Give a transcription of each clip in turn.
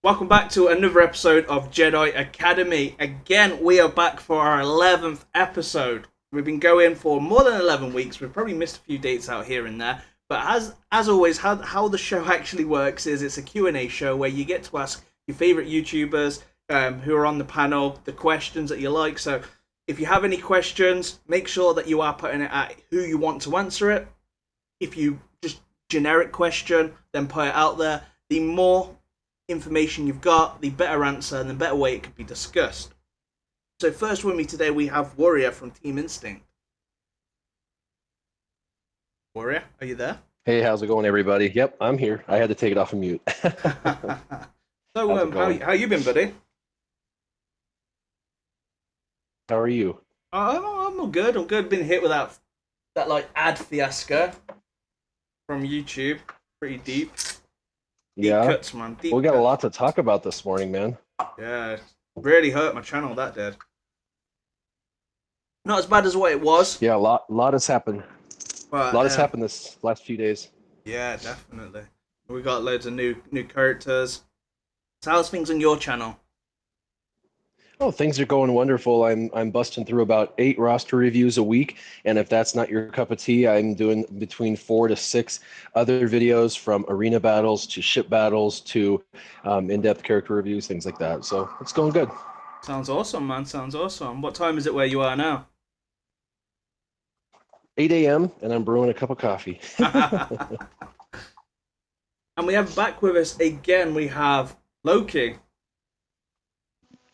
Welcome back to another episode of Jedi Academy. Again, we are back for our 11th episode. We've been going for more than 11 weeks. We've probably missed a few dates out here and there. But as always, how the show actually works is it's a Q&A show where you get to ask your favourite YouTubers who are on the panel the questions that you like. So if you have any questions, make sure that you are putting it at who you want to answer it. If you just generic question, then put it out there. The more information you've got, the better answer and the better way it could be discussed. So first with me today we have Warrior from Team Instinct. Warrior, are you there? Hey, how's it going, everybody? Yep, I'm here. I had to take it off of mute. So how you been, buddy? How are you? I'm all good. I'm good. Been hit with that like ad fiasco from YouTube. Pretty deep. Deep cuts, man. Deep we got cuts. a lot to talk about this morning, man. Yeah, really hurt my channel, that did. Not as bad as what it was. Yeah, a lot has happened. But, a lot has happened this last few days. Yeah, definitely. We got loads of new characters. So how's things on your channel? Oh, things are going wonderful. I'm busting through about 8 roster reviews a week, and if that's not your cup of tea, I'm doing between 4 to 6 other videos, from arena battles to ship battles to in-depth character reviews, things like that. So it's going good. Sounds awesome, man. Sounds awesome. What time is it where you are now? 8 a.m. and I'm brewing a cup of coffee. And we have back with us again, we have Loki.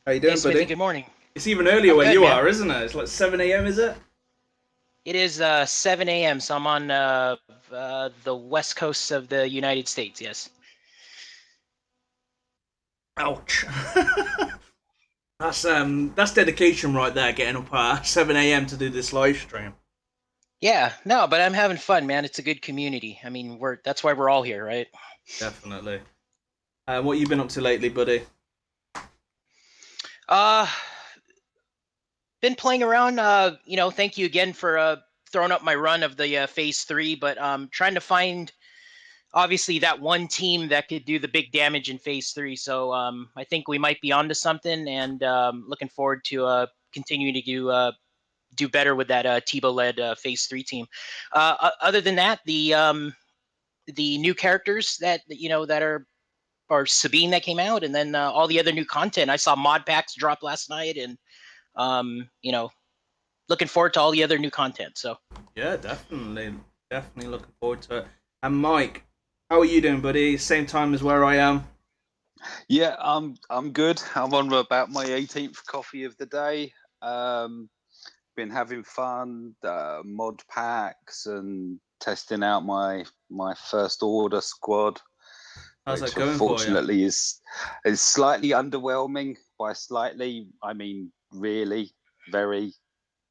How you doing, hey, buddy? Smithie, good morning. It's even earlier where you are, isn't it? It's like 7 a.m., is it? It is 7 a.m., so I'm on the west coast of the United States, yes. Ouch. That's dedication right there, getting up at 7 a.m. to do this live stream. Yeah, no, but I'm having fun, man. It's a good community. I mean, that's why we're all here, right? Definitely. What you been up to lately, buddy? Been playing around. Thank you again for throwing up my run of the Phase 3, but trying to find, obviously, that one team that could do the big damage in Phase 3. So I think we might be onto something, and looking forward to continuing to do better with that Tebow-led Phase 3 team. Other than that, the new characters that are Sabine that came out, and then all the other new content. I saw mod packs drop last night, and looking forward to all the other new content. So yeah, definitely looking forward to it. And Mike, how are you doing, buddy? Same time as where I am. Yeah, I'm good. I'm on about my 18th coffee of the day. Been having fun, mod packs, and testing out my first order squad. How's that which going for you? Unfortunately is slightly underwhelming. By slightly, I mean really, very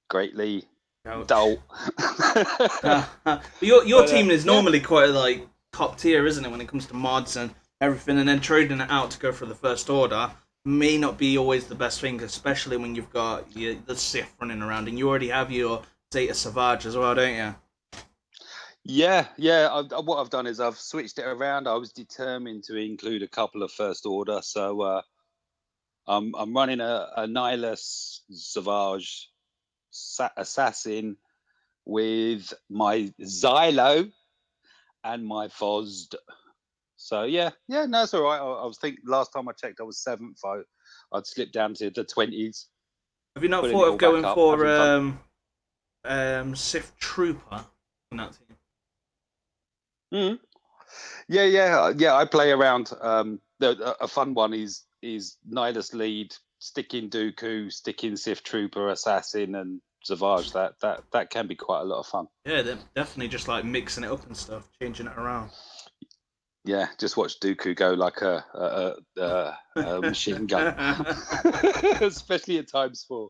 greatly dull. Your team is normally quite like top tier, isn't it, when it comes to mods and everything, and then trading it out to go for the first order may not be always the best thing, especially when you've got the Sith running around, and you already have your Zeta Savage as well, don't you? Yeah. What I've done is I've switched it around. I was determined to include a couple of first order, so I'm running a Nihilus Savage assassin with my Xylo and my Fozd. So no, it's all right. I was thinking last time I checked, I was 7th. I'd slipped down to the 20s. Have you not thought of going for Sith Trooper in that team? Yeah. I play around. A fun one is Nihilus lead, sticking Dooku, sticking Sith Trooper, Assassin, and Savage. That can be quite a lot of fun. Yeah, they're definitely just like mixing it up and stuff, changing it around. Yeah, just watch Dooku go like a machine gun, especially at ×4.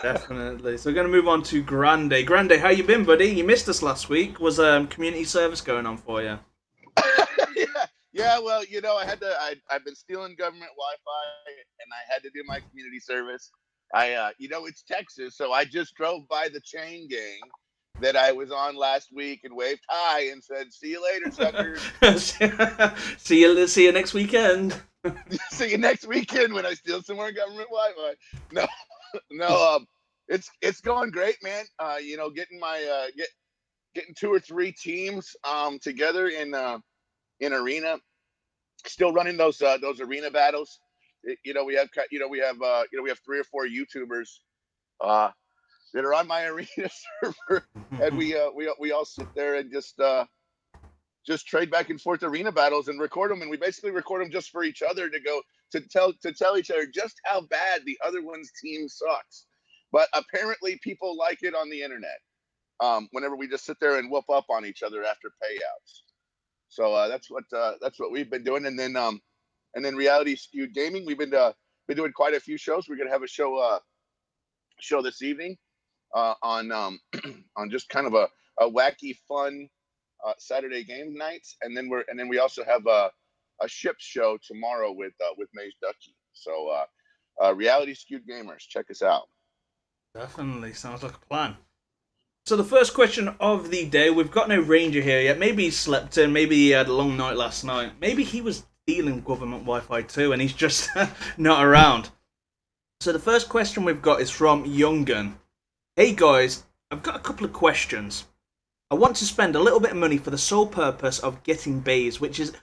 Definitely. So we're going to move on to Grande. Grande, how you been, buddy? You missed us last week. Was community service going on for you? Yeah. Well, I've been stealing government Wi-Fi, and I had to do my community service. It's Texas, so I just drove by the chain gang that I was on last week and waved hi and said, "See you later, suckers." See you next weekend. See you next weekend when I steal some more government Wi-Fi. No, no, it's going great, man. Getting my getting 2 or 3 teams together in arena. Still running those arena battles. We have 3 or 4 YouTubers that are on my arena server, and we all sit there and just trade back and forth arena battles and record them, and we basically record them just for each other to tell each other just how bad the other one's team sucks. But apparently people like it on the internet. Whenever we just sit there and whoop up on each other after payouts. So that's what we've been doing, and then Reality Skewed Gaming. We've been doing quite a few shows. We're gonna have a show this evening on on just kind of a wacky, fun Saturday game nights, and then we also have a ship show tomorrow with Maze Ducky. So Reality Skewed Gamers, check us out. Definitely sounds like a plan. So the first question of the day, we've got no Ranger here yet. Maybe he slept in, maybe he had a long night last night. Maybe he was dealing government Wi-Fi too and he's just not around. So the first question we've got is from Youngun. Hey guys, I've got a couple of questions. I want to spend a little bit of money for the sole purpose of getting Baze, which is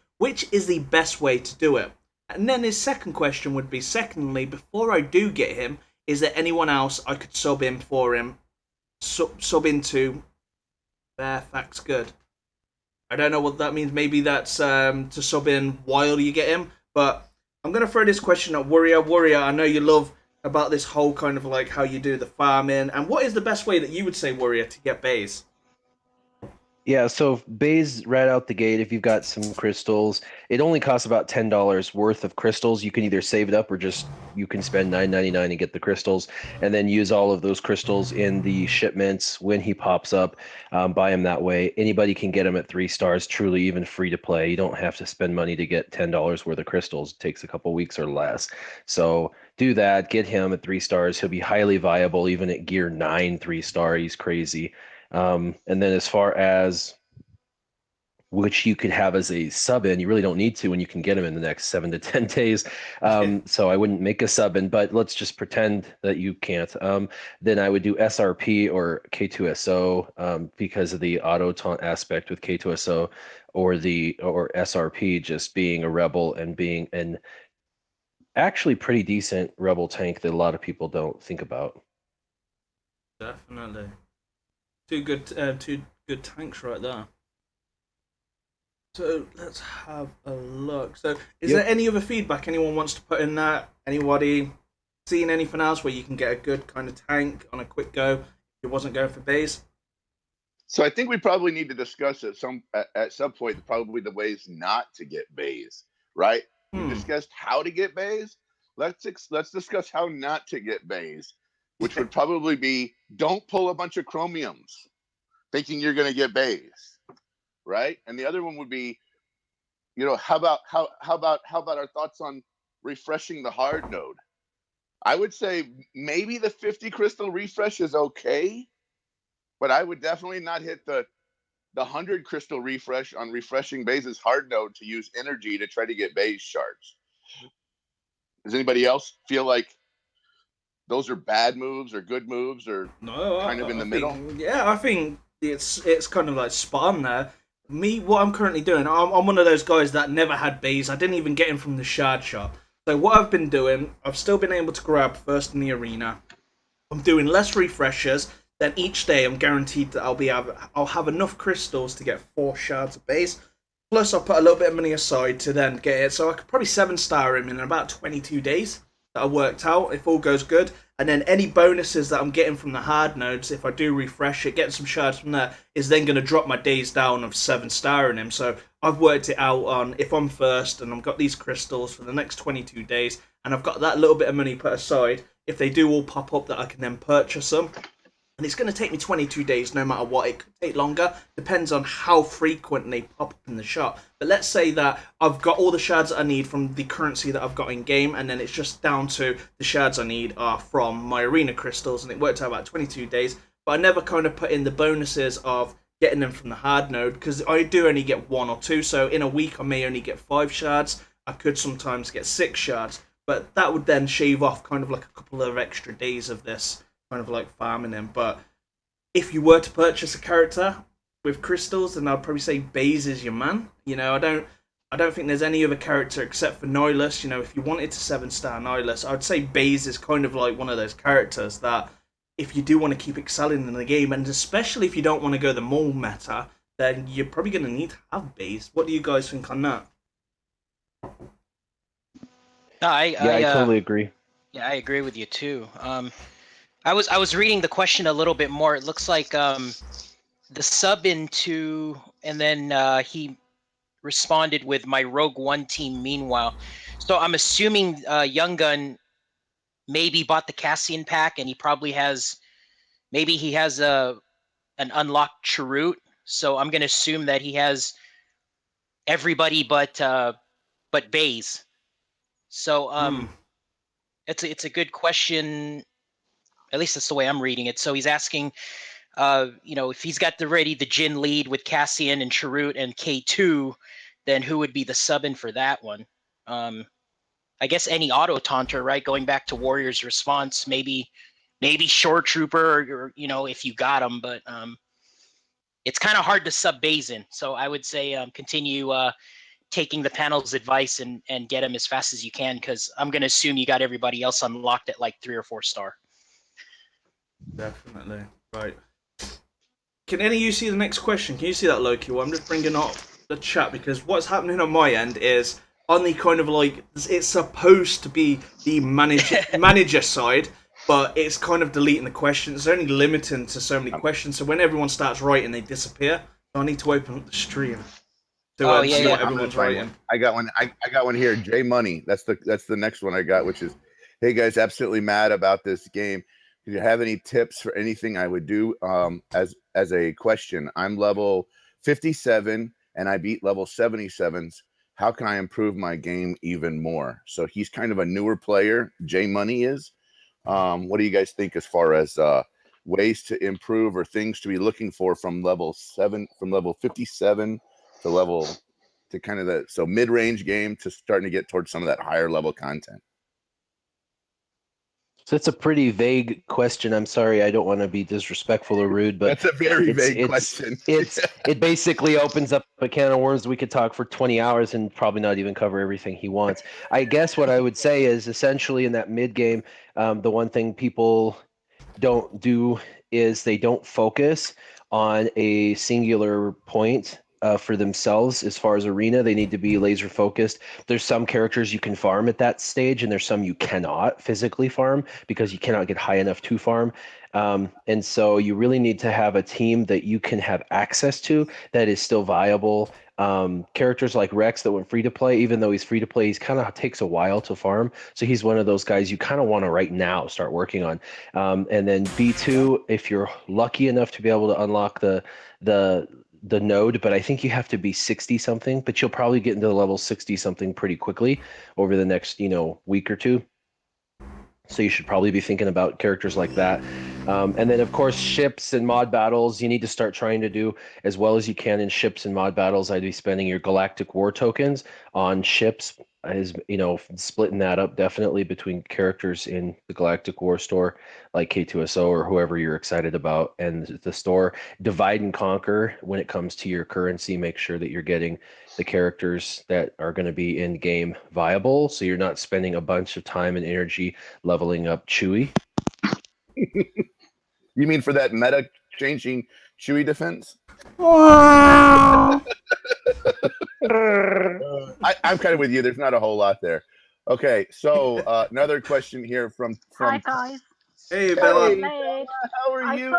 the best way to do it. And then his second question would be, secondly, before I do get him, is there anyone else I could sub in for him? Sub into Fairfax Good. I don't know what that means. Maybe that's to sub in while you get him. But I'm going to throw this question at Warrior. Warrior, I know you love about this whole kind of like how you do the farming. And what is the best way that you would say, Warrior, to get Baze? Yeah, so Baze right out the gate, if you've got some crystals, it only costs about $10 worth of crystals. You can either save it up or just you can spend $9.99 and get the crystals, and then use all of those crystals in the shipments when he pops up. Buy him that way. Anybody can get him at 3 stars, truly even free to play. You don't have to spend money to get $10 worth of crystals. It takes a couple weeks or less. So do that. Get him at 3 stars. He'll be highly viable even at gear 9 3-star. He's crazy. And then as far as which you could have as a sub in, you really don't need to when you can get them in the next 7 to 10 days. So I wouldn't make a sub in, but let's just pretend that you can't. Then I would do SRP or K2SO because of the auto taunt aspect with K2SO or SRP just being a rebel and being an actually pretty decent rebel tank that a lot of people don't think about. Definitely. Two good tanks right there. So let's have a look. So is there any other feedback anyone wants to put in that? Anybody seen anything else where you can get a good kind of tank on a quick go if you wasn't going for Baze? So I think we probably need to discuss at some point probably the ways not to get Baze, right? We discussed how to get Baze. Let's discuss how not to get Baze, which would probably be don't pull a bunch of chromiums thinking you're going to get Baze, right? And the other one would be, how about our thoughts on refreshing the hard node? I would say maybe the 50 crystal refresh is okay, but I would definitely not hit the 100 crystal refresh on refreshing Baze's hard node to use energy to try to get Baze shards. Does anybody else feel like those are bad moves or good moves or kind of in the middle? Yeah, I think it's kind of like spot on there. Me, what I'm currently doing, I'm one of those guys that never had Baze. I didn't even get him from the shard shop. So what I've been doing, I've still been able to grab first in the arena. I'm doing less refreshers. Then each day I'm guaranteed that I'll have enough crystals to get 4 shards of Baze. Plus I'll put a little bit of money aside to then get it. So I could probably 7-star him in about 22 days. That I worked out if all goes good. And then any bonuses that I'm getting from the hard nodes, if I do refresh it, getting some shards from there, is then going to drop my days down of 7-starring him. So I've worked it out on if I'm first and I've got these crystals for the next 22 days and I've got that little bit of money put aside, if they do all pop up that I can then purchase them. And it's going to take me 22 days no matter what. It could take longer. Depends on how frequent they pop up in the shop. But let's say that I've got all the shards that I need from the currency that I've got in game. And then it's just down to the shards I need are from my arena crystals. And it worked out about 22 days. But I never kind of put in the bonuses of getting them from the hard node. Because I do only get 1 or 2. So in a week I may only get 5 shards. I could sometimes get 6 shards, but that would then shave off kind of like a couple of extra days of this kind of like farming him. But if you were to purchase a character with crystals, then I'd probably say Baze is your man. You know, I don't think there's any other character except for Nihilus. You know, if you wanted to 7-star Nihilus, I'd say Baze is kind of like one of those characters that if you do want to keep excelling in the game, and especially if you don't want to go the maul meta, then you're probably going to need to have Baze. What do you guys think on that? No, I totally agree. Yeah, I agree with you too. I was reading the question a little bit more. It looks like the sub into, and then he responded with my Rogue One team. Meanwhile, so I'm assuming Young Gun maybe bought the Cassian pack, and he probably has, maybe he has an unlocked Chirrut. So I'm gonna assume that he has everybody but Baze. So it's a good question. At least that's the way I'm reading it. So he's asking, if he's got the Jin lead with Cassian and Chirrut and K2, then who would be the sub-in for that one? I guess any auto taunter, right? Going back to Warrior's response, maybe Shore Trooper, or if you got him, but it's kind of hard to sub Baze in. So I would say continue taking the panel's advice and get him as fast as you can, because I'm going to assume you got everybody else unlocked at like 3 or 4 star. Definitely. Right. Can any of you see the next question? Can you see that, Loki? Well, I'm just bringing up the chat because what's happening on my end is on the kind of like, it's supposed to be the manager side, but it's kind of deleting the questions. It's only limiting to so many questions. So when everyone starts writing, they disappear. So I need to open up the stream to see what everyone's writing. I got one. I got one here. J Money. That's the next one I got, which is, hey guys, absolutely mad about this game. Do you have any tips for anything I would do as a question? I'm level 57 and I beat level 77s. How can I improve my game even more? So he's kind of a newer player. J Money is. What do you guys think as far as ways to improve or things to be looking for from level 57 to kind of the mid-range game to starting to get towards some of that higher level content? So it's a pretty vague question. I'm sorry, I don't want to be disrespectful or rude, but that's a very vague question. It basically opens up a can of worms. We could talk for 20 hours and probably not even cover everything he wants. I guess what I would say is essentially in that mid game, the one thing people don't do is they don't focus on a singular point for themselves. As far as arena, they need to be laser focused. There's some characters you can farm at that stage, and there's some you cannot physically farm because you cannot get high enough to farm. And so you really need to have a team that you can have access to that is still viable. Characters like Rex that went free to play, even though he's free to play, he's kind of takes a while to farm. So he's one of those guys you kind of want to right now start working on. And then B2, if you're lucky enough to be able to unlock the node, but I think you have to be 60 something, but you'll probably get into the level 60 something pretty quickly over the next, week or two. So you should probably be thinking about characters like that. And then, of course, ships and mod battles, you need to start trying to do as well as you can in ships and mod battles. I'd be spending your Galactic War tokens on ships, as splitting that up definitely between characters in the Galactic War store, like K2SO or whoever you're excited about, and the store. Divide and conquer when it comes to your currency. Make sure that you're getting the characters that are going to be in game viable, so you're not spending a bunch of time and energy leveling up Chewie. You mean for that meta changing Chewie defense? I'm kind of with you. There's not a whole lot there. Okay, so another question here from Hi guys. Hey Bella. Late. How are you?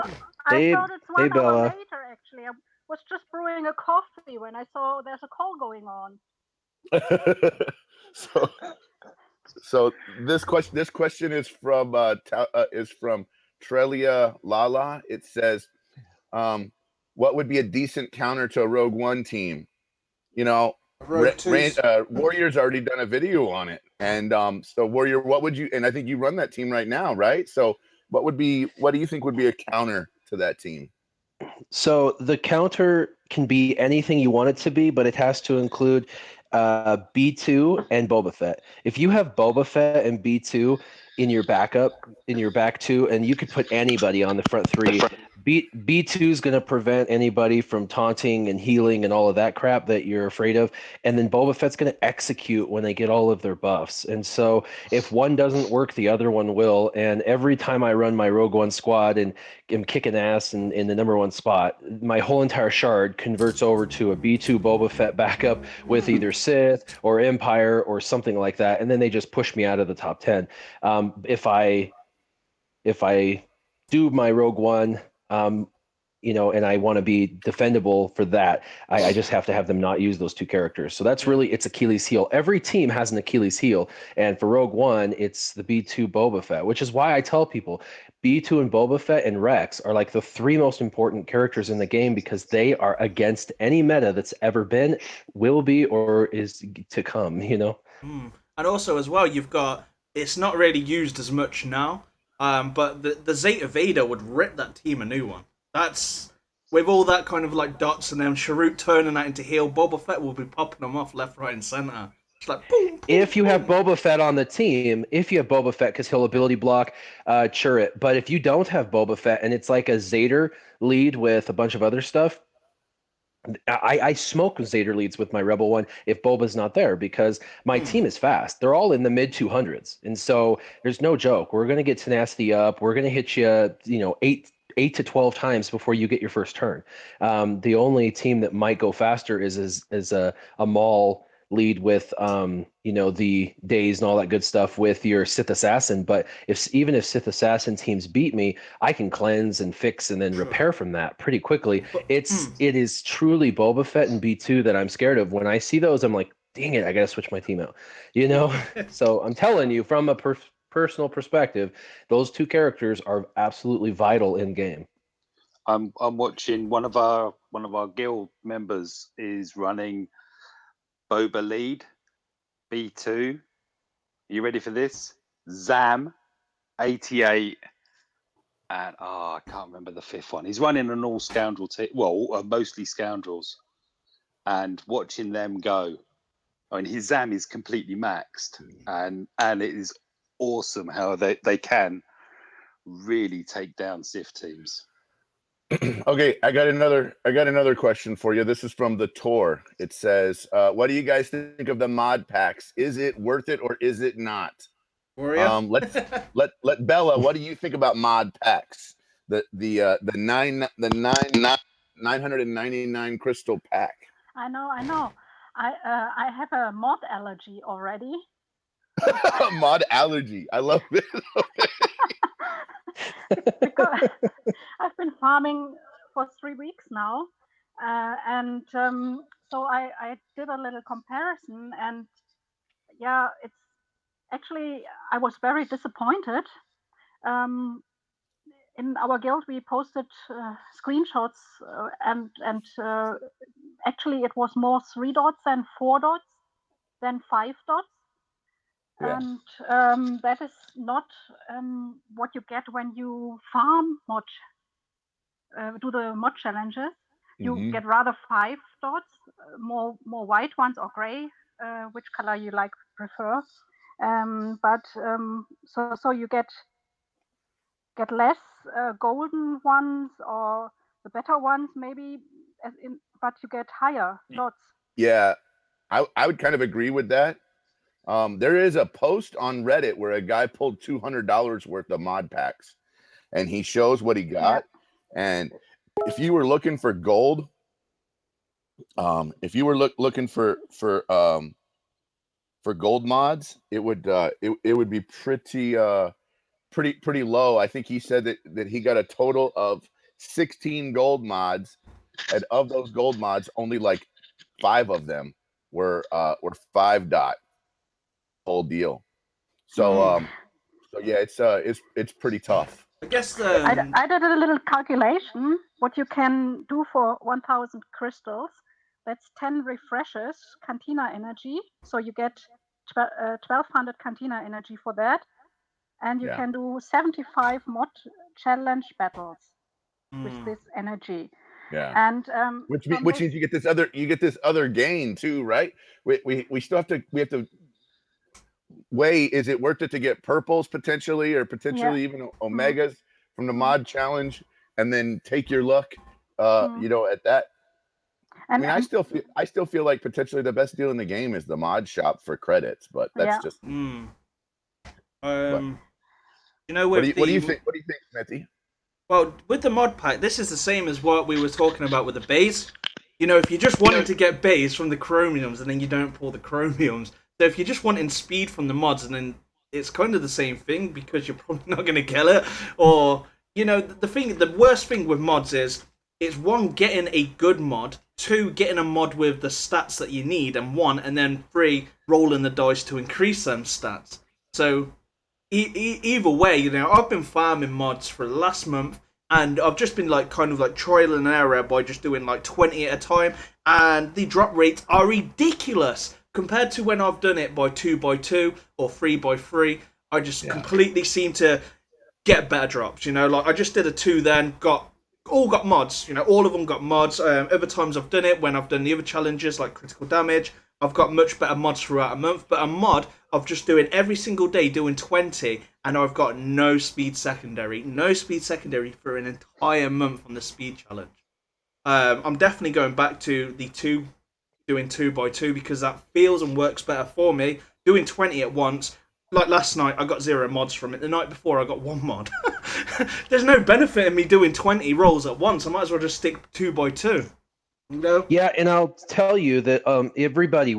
I thought it's 1 hour later actually. I was just brewing a coffee when I saw there's a call going on. So this question is from Trelia Lala. It says, what would be a decent counter to a Rogue One team? Warrior's already done a video on it, and so Warrior, what would you? And I think you run that team right now, right? So what do you think would be a counter to that team? So the counter can be anything you want it to be, but it has to include B2 and Boba Fett. If you have Boba Fett and B2 in your back two, and you could put anybody on the front three. B2 is going to prevent anybody from taunting and healing and all of that crap that you're afraid of. And then Boba Fett's going to execute when they get all of their buffs. And so if one doesn't work, the other one will. And every time I run my Rogue One squad and am kicking ass in the number one spot, my whole entire shard converts over to a B2 Boba Fett backup with either Sith or Empire or something like that. And then they just push me out of the top 10. If I do my Rogue One, and I want to be defendable for that, I just have to have them not use those two characters. So that's really its Achilles heel. Every team has an Achilles heel, and for Rogue One, it's the B2 Boba Fett, which is why I tell people B2 and Boba Fett and Rex are like the three most important characters in the game because they are against any meta that's ever been, will be, or is to come. And also as well, you've got, it's not really used as much now, but the Zeta Vader would rip that team a new one. That's, with all that kind of like dots and then Sharut turning that into heal, Boba Fett will be popping them off left, right, and center. It's like boom, boom, if you boom. have Boba Fett on the team, because he'll ability block, Churrit. But if you don't have Boba Fett and it's like a Zader lead with a bunch of other stuff, I smoke Zader leads with my Rebel One if Boba's not there because my team is fast. They're all in the mid 200s. And so there's no joke. We're going to get tenacity up. We're going to hit you, 8 to 12 times before you get your first turn. The only team that might go faster is a Maul lead with the days and all that good stuff with your Sith Assassin. But even if Sith Assassin teams beat me, I can cleanse and fix and then repair from that pretty quickly. It is truly Boba Fett and B2 that I'm scared of. When I see those, I'm like, dang it, I gotta switch my team out. So I'm telling you from a personal perspective, those two characters are absolutely vital in game. I'm watching one of our guild members is running Boba lead, B2. Are you ready for this? Zam, 88, and I can't remember the fifth one. He's running an all scoundrel team, mostly scoundrels, and watching them go. I mean, his Zam is completely maxed, and it is awesome how they can really take down Sith teams. Okay, I got another question for you. This is from the tour. It says, "What do you guys think of the mod packs? Is it worth it or is it not?" Let Bella. What do you think about mod packs? The 999 crystal pack. I know. I have a mod allergy already. Mod allergy. I love it. Because I've been farming for 3 weeks now, and so I did a little comparison, and yeah, it's actually, I was very disappointed. In our guild, we posted screenshots, and actually it was more 3 dots and 4 dots than 5 dots. Yeah. And that is not what you get when you farm mod, do the mod challenges. You get rather 5 dots, more white ones or gray, which color you prefer. So you get less golden ones or the better ones maybe, but you get higher dots. Yeah, I would kind of agree with that. There is a post on Reddit where a guy pulled $200 worth of mod packs, and he shows what he got. Yeah. And if you were looking for gold, if you were looking for gold mods, it would be pretty low. I think he said that he got a total of 16 gold mods, and of those gold mods, only like 5 of them were 5 dot. Whole deal. So so yeah, it's pretty tough. I guess I did a little calculation. What you can do for 1,000 crystals, that's 10 refreshes, cantina energy. So you get 1,200 cantina energy for that, and you can do 75 mod challenge battles with this energy. Yeah. And Which means you get this other gain too, right? We still have to weigh, is it worth it to get purples potentially, or potentially even omegas from the mod challenge, and then take your luck at that. I mean, I still feel like potentially the best deal in the game is the mod shop for credits, but that's just what do you think? What do you think, Smithie? Well, with the mod pack, this is the same as what we were talking about with the Baze. If you're just wanting to get Baze from the chromiums and then you don't pull the chromiums, so if you're just wanting speed from the mods, and then it's kind of the same thing because you're probably not going to kill it. Or the worst thing with mods is it's one, getting a good mod, two, getting a mod with the stats that you need, and then three, rolling the dice to increase them stats. So either way, I've been farming mods for the last month, and I've just been kind of trial and error by just doing 20 at a time, and the drop rates are ridiculous compared to when I've done it by 2x2 or 3x3. I just completely seem to get better drops. I just did a 2 then, got mods. All of them got mods. Other times I've done it when I've done the other challenges like critical damage, I've got much better mods throughout a month. But a mod of just doing every single day doing 20, and I've got no speed secondary for an entire month on the speed challenge. I'm definitely going back to the 2, doing 2x2, because that feels and works better for me. Doing 20 at once, like last night, I got 0 mods from it. The night before, I got 1 mod. There's no benefit in me doing 20 rolls at once. I might as well just stick 2x2. Yeah, and I'll tell you that everybody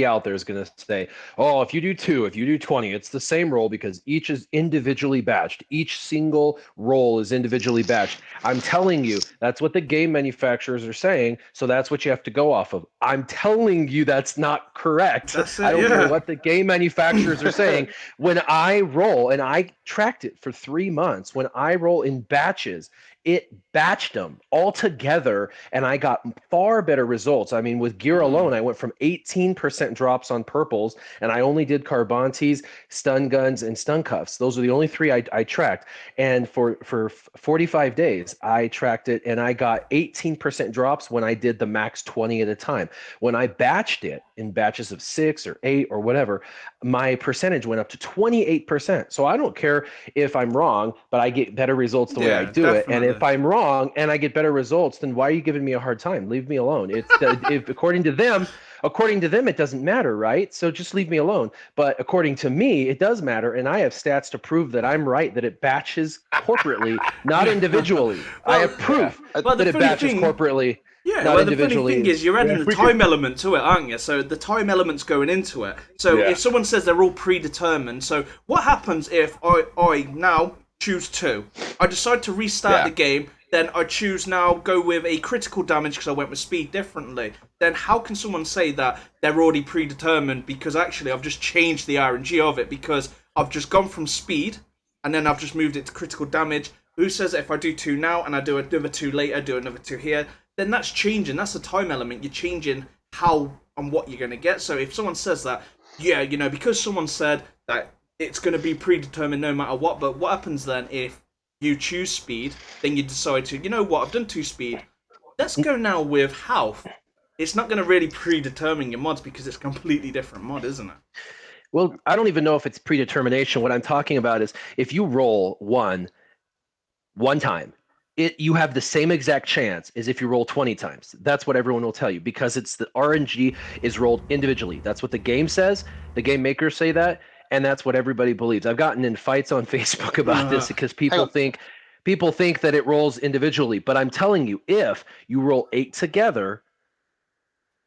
out there is going to say, oh, if you do 2, if you do 20, it's the same roll because each is individually batched. Each single roll is individually batched. I'm telling you, that's what the game manufacturers are saying, so that's what you have to go off of. I'm telling you that's not correct. That's it, I don't care what the game manufacturers are saying. When I roll, and I tracked it for 3 months, when I roll in batches, it batched them all together, and I got far better results. I mean, with gear alone, I went from 18% drops on purples, and I only did Carbantes, stun guns, and stun cuffs. Those are the only 3 I tracked. And for 45 days, I tracked it, and I got 18% drops when I did the max 20 at a time. When I batched it in batches of 6 or 8 or whatever, my percentage went up to 28%. So I don't care if I'm wrong, but I get better results the way I do it. And if I'm wrong and I get better results, then why are you giving me a hard time? Leave me alone. It's if according to them, it doesn't matter, right? So just leave me alone. But according to me, it does matter, and I have stats to prove that I'm right, that it batches corporately, not individually. I have proof that it batches corporately. Yeah, well, the funny thing is you're adding the time element to it, aren't you? So the time element's going into it. So if someone says they're all predetermined, so what happens if I now choose 2? I decide to restart the game, then I choose now go with a critical damage because I went with speed differently. Then how can someone say that they're already predetermined, because actually I've just changed the RNG of it, because I've just gone from speed and then I've just moved it to critical damage. Who says that if I do 2 now and I do another 2 later, do another 2 here, then that's changing. That's the time element. You're changing how and what you're going to get. So if someone says that, because someone said that it's going to be predetermined no matter what, but what happens then if you choose speed, then you decide to, I've done 2 speed. Let's go now with health. It's not going to really predetermine your mods because it's a completely different mod, isn't it? Well, I don't even know if it's predetermination. What I'm talking about is if you roll one time, you have the same exact chance as if you roll 20 times. That's what everyone will tell you, because it's the RNG is rolled individually. That's what the game says. The game makers say that, and that's what everybody believes. I've gotten in fights on Facebook about this because people think that it rolls individually. But I'm telling you, if you roll 8 together,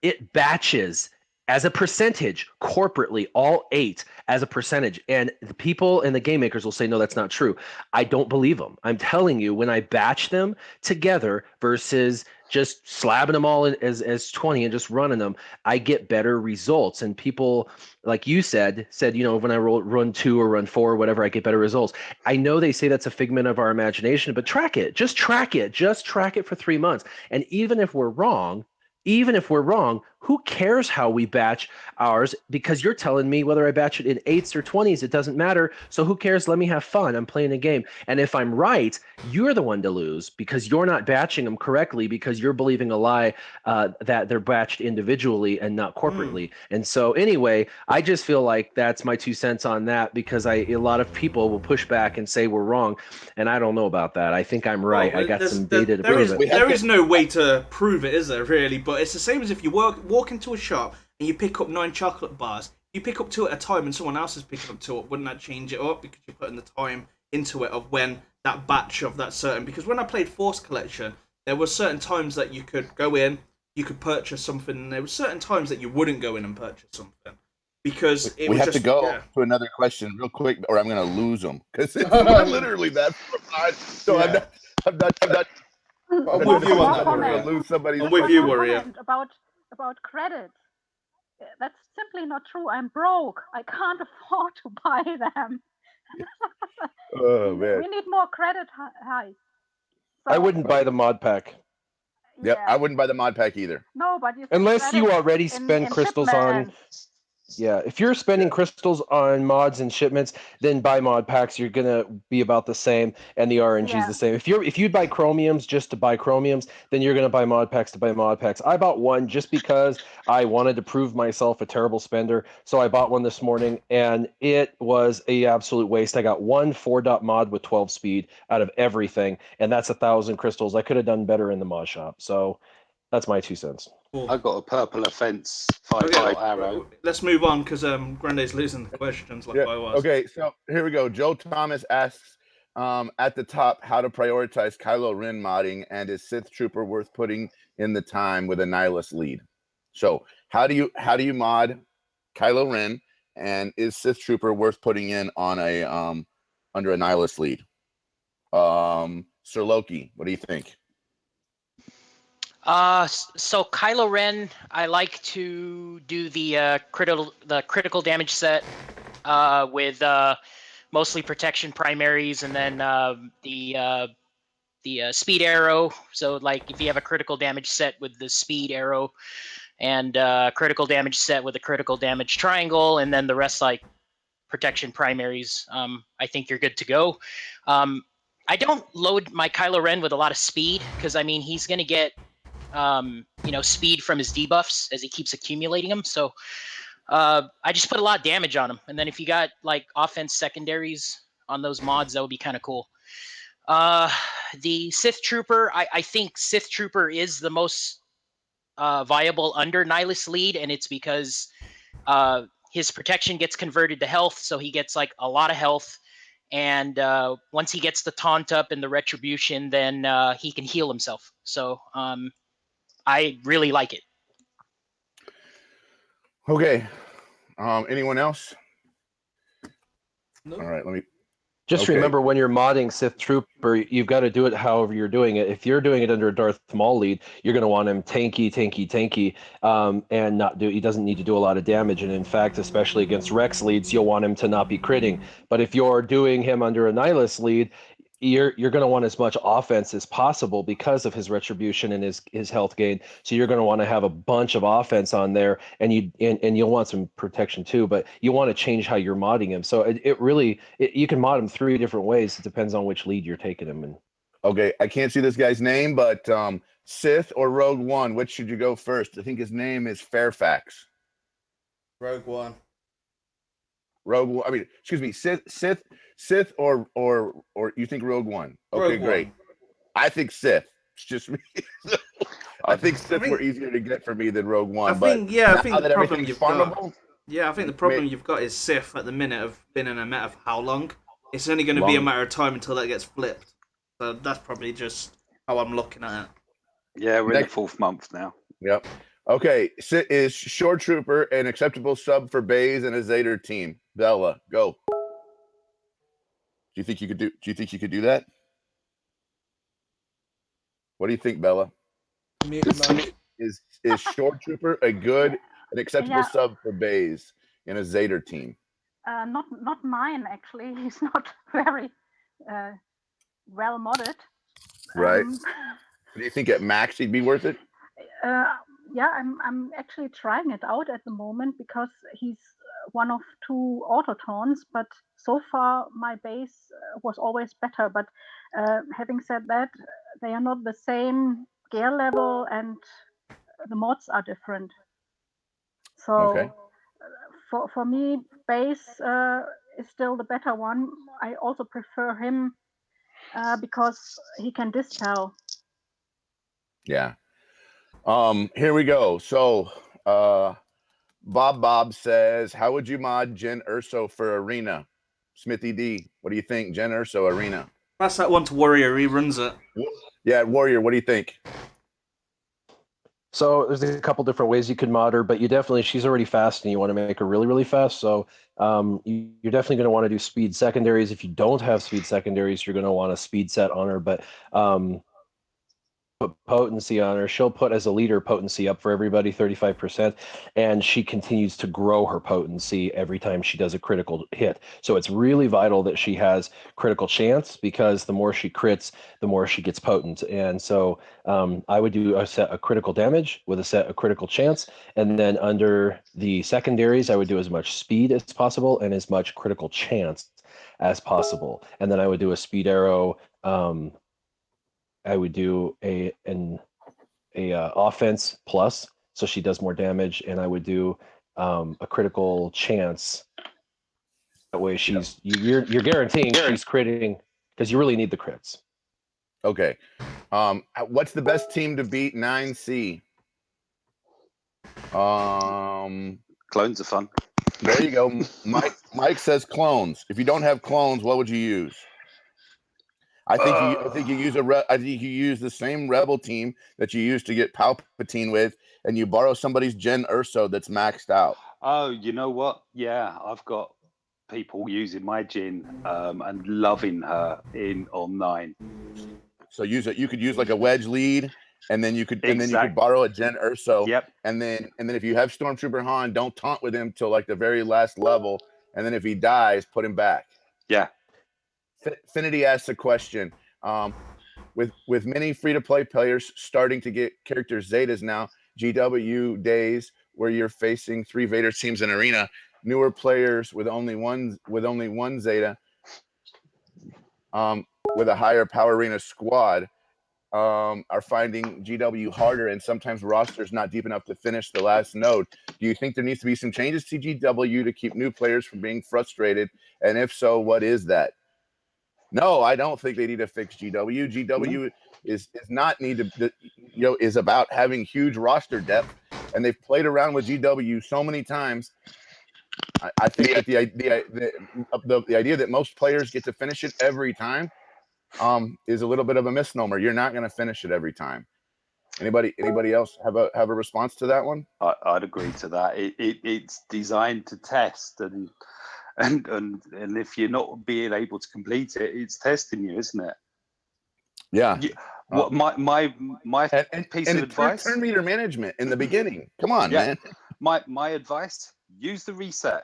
it batches as a percentage corporately, all 8 as a percentage. And the people and the game makers will say, no, that's not true. I don't believe them. I'm telling you, when I batch them together versus just slabbing them all as 20 and just running them, I get better results. And people, like you said, when I run 2 or run 4 or whatever, I get better results. I know they say that's a figment of our imagination, but track it. Just track it. Just track it for 3 months. And even if we're wrong, who cares how we batch ours? Because you're telling me whether I batch it in 8s or 20s, it doesn't matter. So who cares? Let me have fun. I'm playing a game. And if I'm right, you're the one to lose because you're not batching them correctly because you're believing a lie that they're batched individually and not corporately. And so anyway, I just feel like that's my 2 cents on that because a lot of people will push back and say we're wrong. And I don't know about that. I think I'm right. Well, I got some data to prove it. There is no way to prove it, is there, really? But it's the same as if you walk into a shop and you pick up 9 chocolate bars. You pick up 2 at a time and someone else is picking up 2 up. Wouldn't that change it up? Because you're putting the time into it of when that batch of that certain... Because when I played Force Collection, there were certain times that you could go in, you could purchase something, and there were certain times that you wouldn't go in and purchase something. Because we have to go to another question real quick, or I'm going to lose them because it's literally that. So yeah. I'm not. I'm with you on that. I'm going to lose somebody. I'm with you, Warrior. About credits. That's simply not true. I'm broke. I can't afford to buy them. Oh man. We need more credit highs. So, I wouldn't buy the mod pack. Yep, I wouldn't buy the mod pack either. No, but unless you already spend crystals on. Yeah, if you're spending crystals on mods and shipments, then buy mod packs. You're gonna be about the same, and the RNG is the same. If you buy chromiums just to buy chromiums, then you're gonna buy mod packs to buy mod packs. I bought one just because I wanted to prove myself a terrible spender, so I bought one this morning, and it was a absolute waste. I got one 4-dot mod with 12 speed out of everything, and that's 1,000 crystals. I could have done better in the mod shop. So that's my 2 cents. Cool. I got a purple offense 5-dot arrow. Let's move on because Grande's losing the questions like I was. Okay, so here we go. Joe Thomas asks at the top how to prioritize Kylo Ren modding, and is Sith Trooper worth putting in the time with a Nihilist lead? So how do you mod Kylo Ren, and is Sith Trooper worth putting in on a under a Nihilist lead? Sir Loki, what do you think? So Kylo Ren, I like to do the critical damage set with mostly protection primaries, and then the speed arrow. So like if you have a critical damage set with the speed arrow, and critical damage set with a critical damage triangle, and then the rest like protection primaries, I think you're good to go. I don't load my Kylo Ren with a lot of speed because I mean he's gonna get speed from his debuffs as he keeps accumulating them. So I just put a lot of damage on him. And then if you got like offense secondaries on those mods, that would be kind of cool. The Sith Trooper, I think Sith Trooper is the most viable under Nihilist lead, and it's because his protection gets converted to health, so he gets like a lot of health. And once he gets the taunt up and the retribution, then he can heal himself. So I really like it. Okay. Anyone else? No. All right, let me... Just remember, when you're modding Sith Trooper, you've got to do it however you're doing it. If you're doing it under a Darth Maul lead, you're going to want him tanky, and not do. He doesn't need to do a lot of damage. And in fact, especially against Rex leads, you'll want him to not be critting. But if you're doing him under a Nihilist lead, you're going to want as much offense as possible because of his retribution and his health gain. So you're going to want to have a bunch of offense on there, and you'll want some protection too. But you want to change how you're modding him. So you can mod him 3 different ways. It depends on which lead you're taking him in. Okay, I can't see this guy's name, but Sith or Rogue One, which should you go first? I think his name is Fairfax. Rogue One. Rogue One. I mean, excuse me, Sith or you think Rogue One? Okay, Rogue great. One. I think Sith. It's just me. I think Sith were easier to get for me than Rogue One. I think the problem you've got. Yeah, I think the problem you've got is Sith at the minute of been in a meta for how long? It's only going to be a matter of time until that gets flipped. So that's probably just how I'm looking at it. Yeah, we're in the 4th month now. Yep. Okay, is Shore Trooper an acceptable sub for Baze and a Zeta team? Bella, go. Do you think you could do that? What do you think, Bella? Is Shore Trooper an acceptable sub for Baze in a Zeta team? Not mine, actually. He's not very well modded. Right. Do you think at max he'd be worth it? yeah, I'm actually trying it out at the moment because he's one of 2 autotons, but so far my base was always better. But having said that, they are not the same gear level and the mods are different. So Okay. for me, base is still the better one. I also prefer him because he can dispel. Yeah. Here we go. So, Bob says, how would you mod Jen Urso for Arena? Smithie D, what do you think? Jen Urso Arena. Pass that one to Warrior. He runs it. Yeah, Warrior, what do you think? So there's a couple different ways you could mod her, but she's already fast and you want to make her really, really fast. So you're definitely going to want to do speed secondaries. If you don't have speed secondaries, you're going to want a speed set on her, but put potency on her. She'll put as a leader potency up for everybody 35%, and she continues to grow her potency every time she does a critical hit. So it's really vital that she has critical chance, because the more she crits, the more she gets potent. And so I would do a set of critical damage with a set of critical chance, and then under the secondaries, I would do as much speed as possible and as much critical chance as possible. And then I would do a speed arrow. I would do an offense plus, so she does more damage, and I would do a critical chance. That way, you're guaranteeing she's critting, because you really need the crits. Okay. What's the best team to beat 9C? Clones are fun. There you go. Mike says clones. If you don't have clones, what would you use? I think you use the same rebel team that you used to get Palpatine with, and you borrow somebody's Jen Urso that's maxed out. Oh, you know what? Yeah, I've got people using my Jin and loving her on 9. So you could use like a wedge lead, and then you could borrow a Jen Urso. Yep. And then if you have Stormtrooper Han, don't taunt with him till like the very last level, and then if he dies, put him back. Yeah. Finity asks a question. With many free-to-play players starting to get character Zetas now, GW days where you're facing 3 Vader teams in arena, newer players with only one Zeta, with a higher power arena squad, are finding GW harder, and sometimes rosters not deep enough to finish the last node. Do you think there needs to be some changes to GW to keep new players from being frustrated? And if so, what is that? No, I don't think they need to fix GW. GW is not is about having huge roster depth, and they've played around with GW so many times. I think that the idea that most players get to finish it every time is a little bit of a misnomer. You're not going to finish it every time. Anybody else have a response to that one? I'd agree to that. It's designed to test, and if you're not being able to complete it, it's testing you, isn't it? Yeah. What my piece of advice? Turn meter management in the beginning. Come on, man. My advice: use the reset.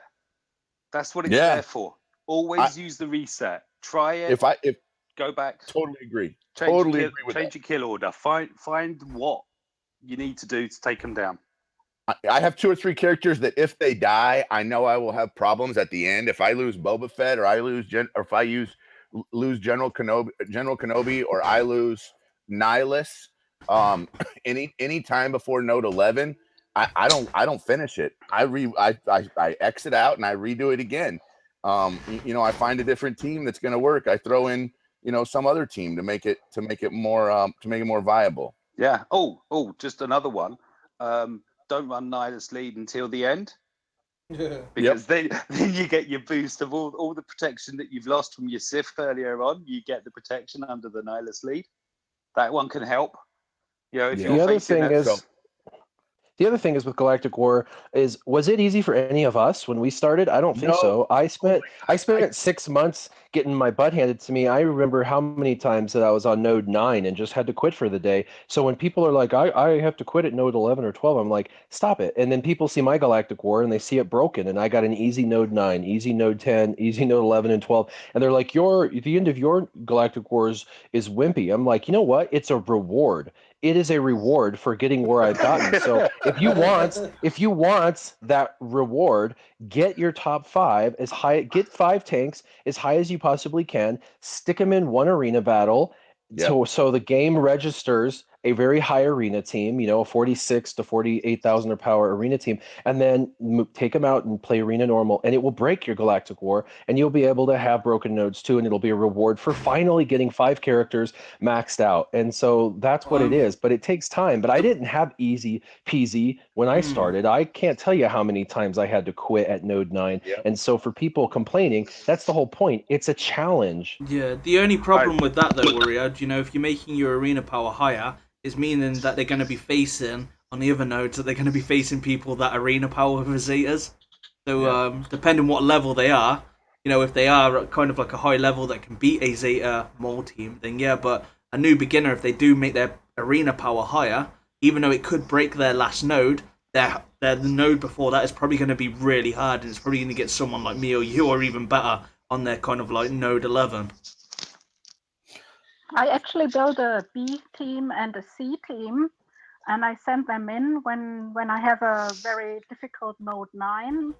That's what it's there for. Always use the reset. Try it. If go back. Totally agree. Change your kill order. Find what you need to do to take them down. I have 2 or 3 characters that if they die, I know I will have problems at the end. If I lose Boba Fett, or I lose lose General Kenobi, or I lose Nihilus, any time before node 11, I don't finish it. I exit out and I redo it again. I find a different team that's going to work. I throw in some other team to make it more viable. Yeah. Oh, just another one. Don't run Nihilus lead until the end, because then you get your boost of all the protection that you've lost from your Sith earlier on. You get the protection under the Nihilus lead. That one can help. If you're facing the other thing is with Galactic War was it easy for any of us when we started? I don't think so. I spent 6 months getting my butt handed to me. I remember how many times that I was on node 9 and just had to quit for the day. So when people are like, I have to quit at node 11 or 12, I'm like, stop it. And then people see my Galactic War and they see it broken, and I got an easy node 9, easy node 10, easy node 11 and 12, and they're like, the end of your Galactic Wars is wimpy. I'm like, you know what? It's a reward. it is a reward for getting where I've gotten. So if you want that reward, get your top 5 as high, get 5 tanks as high as you possibly can, stick them in one arena battle. Yep. So the game registers a very high arena team, a 46 to 48,000 power arena team, and then take them out and play arena normal, and it will break your Galactic War, and you'll be able to have broken nodes too, and it'll be a reward for finally getting 5 characters maxed out. And so that's what it is, but it takes time. But I didn't have easy peasy when I started. I can't tell you how many times I had to quit at node 9. Yep. And so for people complaining, that's the whole point. It's a challenge. Yeah, the only problem with that though, Warrior, if you're making your arena power higher, is meaning that they're going to be facing, on the other nodes, that they're going to be facing people that arena power with Zetas. So depending what level they are, if they are kind of like a high level that can beat a Zeta mole team, then yeah, but a new beginner, if they do make their arena power higher, even though it could break their last node, the node before that is probably going to be really hard, and it's probably going to get someone like me or you, or even better, on their kind of like node 11. I actually built a B team and a C team, and I send them in when I have a very difficult node 9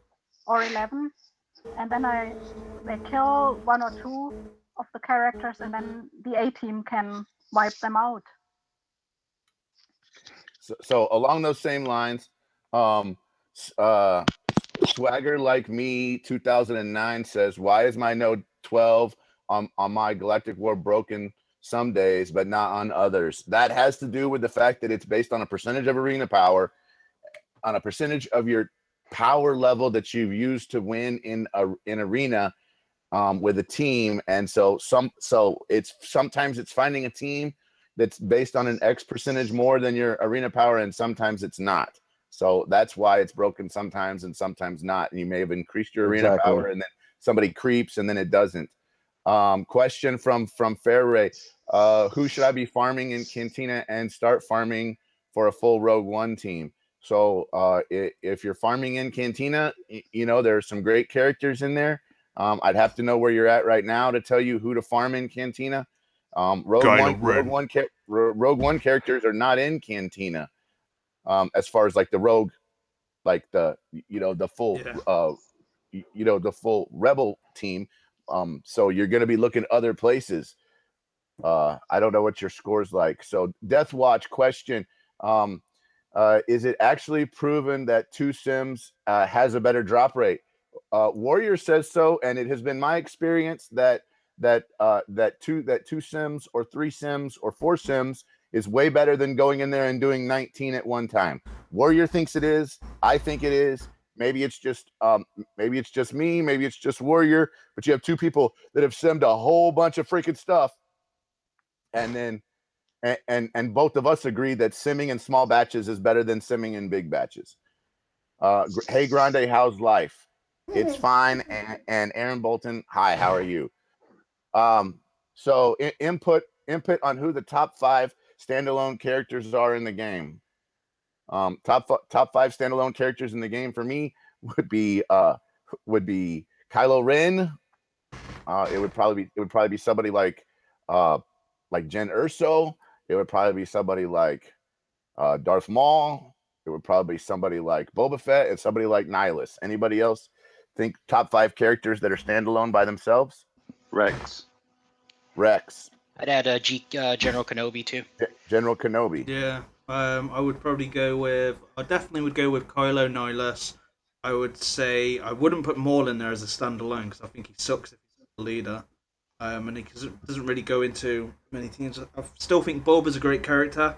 or 11, and then they kill 1 or 2 of the characters, and then the A team can wipe them out. So along those same lines, Swagger Like Me 2009 says, why is my node 12 on my Galactic War broken some days but not on others? That has to do with the fact that it's based on a percentage of arena power, on a percentage of your power level that you've used to win in arena with a team. And so it's sometimes it's finding a team that's based on an X percentage more than your arena power, and sometimes it's not. So that's why it's broken sometimes and sometimes not. And you may have increased your arena power, and then somebody creeps and then it doesn't. Question from Fairray. Who should I be farming in Cantina and start farming for a full Rogue One team? So if you're farming in Cantina, there are some great characters in there. I'd have to know where you're at right now to tell you who to farm in Cantina. Rogue One characters are not in Cantina. As far as like the rogue, like the full the full rebel team. So you're going to be looking other places. I don't know what your score's like. So Death Watch question. Is it actually proven that 2 sims has a better drop rate? Warrior says so, and it has been my experience that 2 sims or 3 sims or 4 sims is way better than going in there and doing 19 at one time. Warrior thinks it is. I think it is. Maybe it's just me. Maybe it's just Warrior. But you have 2 people that have simmed a whole bunch of freaking stuff, and then and both of us agree that simming in small batches is better than simming in big batches. Hey Grande, how's life? It's fine. And Aaron Bolton, hi, how are you? So input on who the top 5 standalone characters are in the game. Top 5 standalone characters in the game for me would be Kylo Ren. It would probably be somebody like Jen Erso. It would probably be somebody like Darth Maul. It would probably be somebody like Boba Fett and somebody like Nihilus. Anybody else think top 5 characters that are standalone by themselves? Rex. I'd add General Kenobi too. General Kenobi. Yeah, I would probably go with. I definitely would go with Kylo Nihilus. I would say I wouldn't put Maul in there as a standalone because I think he sucks if he's the leader. And he doesn't really go into many teams. I still think Boba's a great character.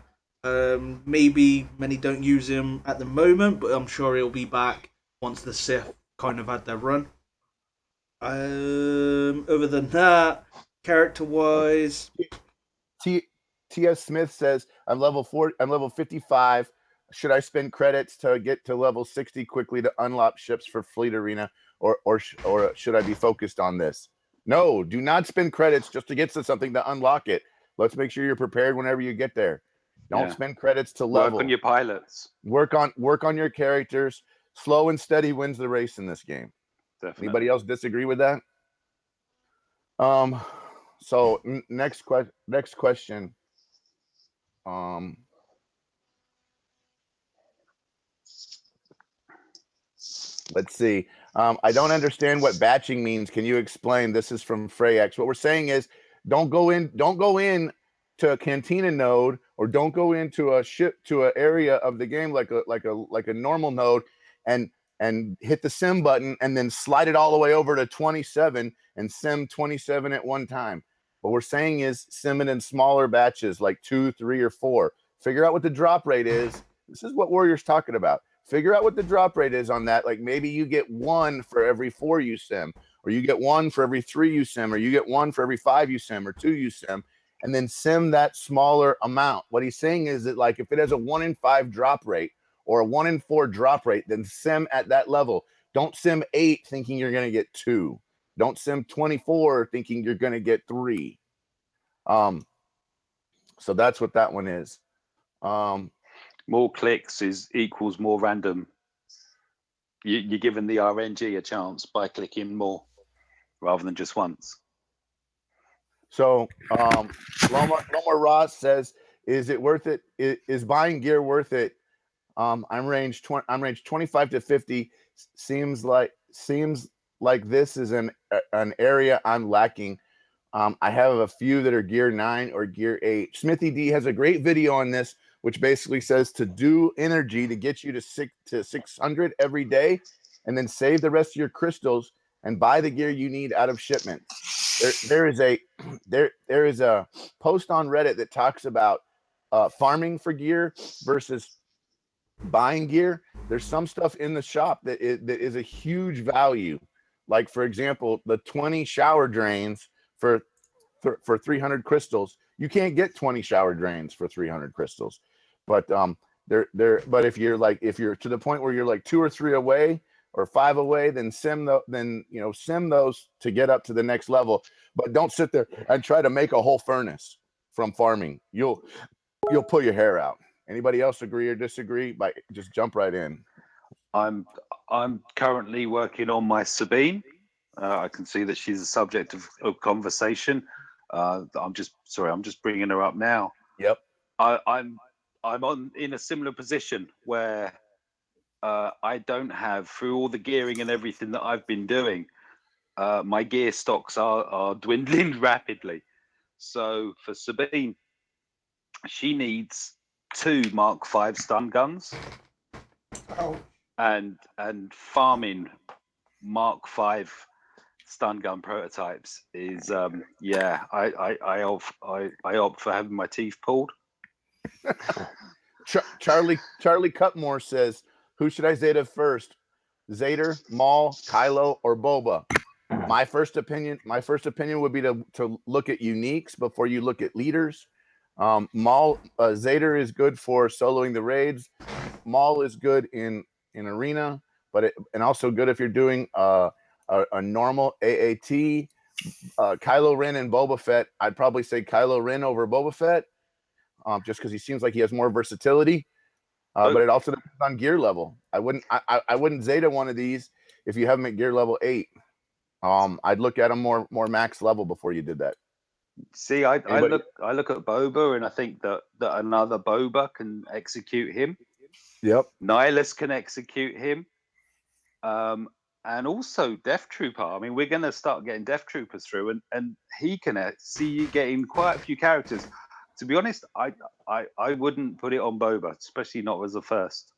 Maybe many don't use him at the moment, but I'm sure he'll be back once the Sith kind of had their run. Other than that, character-wise, T.S. Smith says, I'm level 55. Should I spend credits to get to level 60 quickly to unlock ships for Fleet Arena, or should I be focused on this? No, do not spend credits just to get to something to unlock it. Let's make sure you're prepared whenever you get there. Don't spend credits to level. Work on your pilots. Work on your characters. Slow and steady wins the race in this game. Definitely. Anybody else disagree with that? So next question. Let's see. I don't understand what batching means. Can you explain? This is from FreyX. What we're saying is don't go in to a cantina node, or don't go into a ship to an area of the game like a normal node and hit the sim button and then slide it all the way over to 27 and sim 27 at one time. What we're saying is sim it in smaller batches, like 2, 3, or 4. Figure out what the drop rate is. This is what Warrior's talking about. Figure out what the drop rate is on that. Like maybe you get 1 for every 4 you sim, or you get 1 for every 3 you sim, or you get 1 for every 5 you sim, or 2 you sim, and then sim that smaller amount. What he's saying is that, like, if it has a 1 in 5 drop rate or a 1 in 4 drop rate, then sim at that level. Don't sim 8 thinking you're going to get 2. Don't sim 24 thinking you're going to get 3. So that's what that one is. More clicks equals more random. You're giving the RNG a chance by clicking more rather than just once. So Loma Ross says, is it worth it? Is buying gear worth it? I'm range 25 to 50. Seems like this is an area I'm lacking. I have a few that are gear 9 or gear 8. Smithie D has a great video on this, which basically says to do energy to get you to 600 every day, and then save the rest of your crystals and buy the gear you need out of shipment. There is a post on Reddit that talks about farming for gear versus buying gear. There's some stuff in the shop that is a huge value. Like, for example, the 20 shower drains for 300 crystals. You can't get 20 shower drains for 300 crystals. But but if you're to the point where you're like 2 or 3 away or 5 away, then sim those to get up to the next level. But don't sit there and try to make a whole furnace from farming. You'll pull your hair out. Anybody else agree or disagree? Just jump right in. I'm currently working on my Sabine. I can see that she's a subject of conversation. I'm just bringing her up now. Yep. I'm in a similar position where I don't have, through all the gearing and everything that I've been doing, my gear stocks are dwindling rapidly. So for Sabine, she needs 2 Mark 5 stun guns. Oh. And farming Mark 5 stun gun prototypes is I opt for having my teeth pulled. Charlie Cutmore says, who should I Zeta first? Zeta, Maul, Kylo, or Boba? My first opinion would be to look at uniques before you look at leaders. Zeta is good for soloing the raids. Maul is good in arena, and also good if you're doing a normal AAT. Kylo Ren and Boba Fett, I'd probably say Kylo Ren over Boba Fett, just because he seems like he has more versatility. But it also depends on gear level. I wouldn't Zeta one of these if you have them at gear level 8. I'd look at them more max level before you did that. See, I look at Boba, and I think that another Boba can execute him. Yep. Nihilus can execute him. And also Death Trooper. I mean, we're going to start getting Death Troopers through, and he can see you getting quite a few characters. To be honest, I wouldn't put it on Boba, especially not as a first.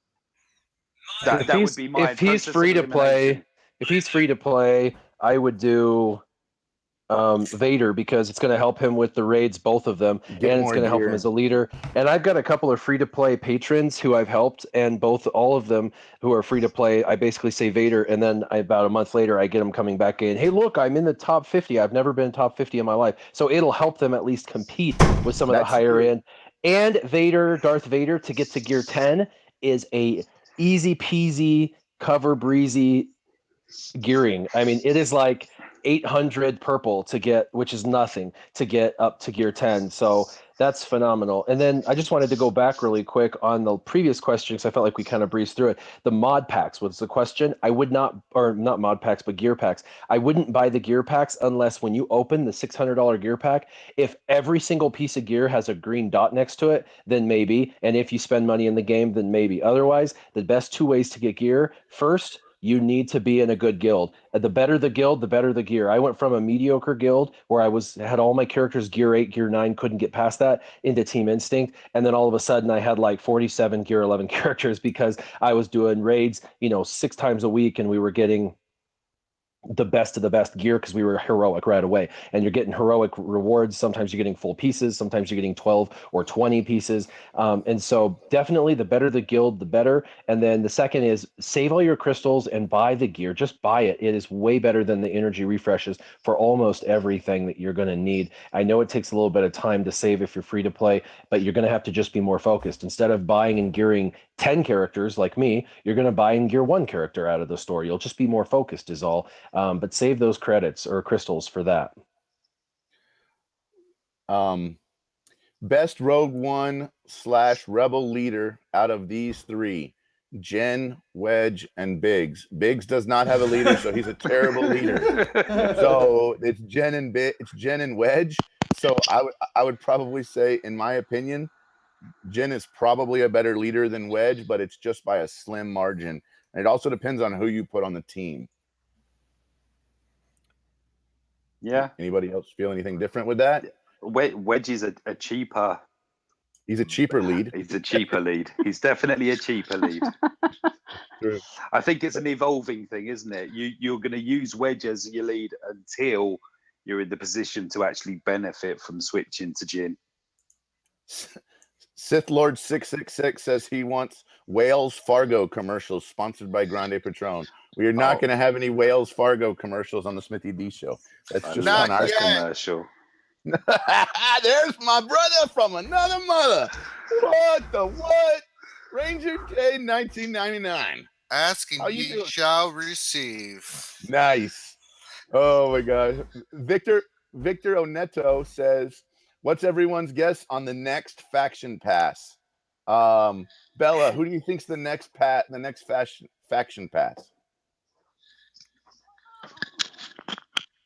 That would be my if he's free to play. If he's free to play, I would do Vader, because it's going to help him with the raids, both of them, and it's going to help him as a leader. And I've got a couple of free to play patrons who I've helped, and all of them who are free to play, I basically say Vader, and then about a month later I get them coming back in, hey look, I'm in the top 50. I've never been top 50 in my life. So it'll help them at least compete with some of the higher end. And Darth Vader, to get to gear 10 is a easy peasy cover breezy gearing. I mean, it is like 800 purple to get, which is nothing, to get up to gear 10. So that's phenomenal. And then I just wanted to go back really quick on the previous question, because I felt like we kind of breezed through it. The mod packs was the question. I would not, or not mod packs, but gear packs. I wouldn't buy the gear packs unless when you open the $600 gear pack, if every single piece of gear has a green dot next to it, then maybe. And if you spend money in the game, then maybe. Otherwise, the best 2 ways to get gear: first, you need to be in a good guild. The better the guild, the better the gear. I went from a mediocre guild where I had all my characters gear 8, gear 9, couldn't get past that, into Team Instinct, and then all of a sudden I had like 47 gear 11 characters because I was doing raids, 6 times a week, and we were getting the best of the best gear because we were heroic right away. And you're getting heroic rewards. Sometimes you're getting full pieces. Sometimes you're getting 12 or 20 pieces. And so definitely the better the guild, the better. And then the second is save all your crystals and buy the gear. Just buy it. It is way better than the energy refreshes for almost everything that you're going to need. I know it takes a little bit of time to save if you're free to play, but you're going to have to just be more focused. Instead of buying and gearing 10 characters like me, you're going to buy and gear 1 character out of the store. You'll just be more focused is all. But save those credits or crystals for that. Best Rogue One / Rebel leader out of these 3: Jen, Wedge, and Biggs. Biggs does not have a leader, so he's a terrible leader. So it's Jen and Wedge. So I would probably say, in my opinion, Jen is probably a better leader than Wedge, but it's just by a slim margin. And it also depends on who you put on the team. Yeah. Anybody else feel anything different with that? Wedge is a cheaper. He's a cheaper lead. He's a cheaper lead. He's definitely a cheaper lead. True. I think it's an evolving thing, isn't it? You're going to use Wedge as your lead until you're in the position to actually benefit from switching to Jin. Sith Lord 666 says he wants Wales Fargo commercials sponsored by Grande Patron. We are not going to have any Wales Fargo commercials on the Smithy D show. That's just not on our commercial. There's my brother from another mother. What? Ranger J 1999. Asking ye shall receive. Nice. Oh my gosh. Victor Oneto says, what's everyone's guess on the next faction pass? Bella, who do you think's the next faction pass?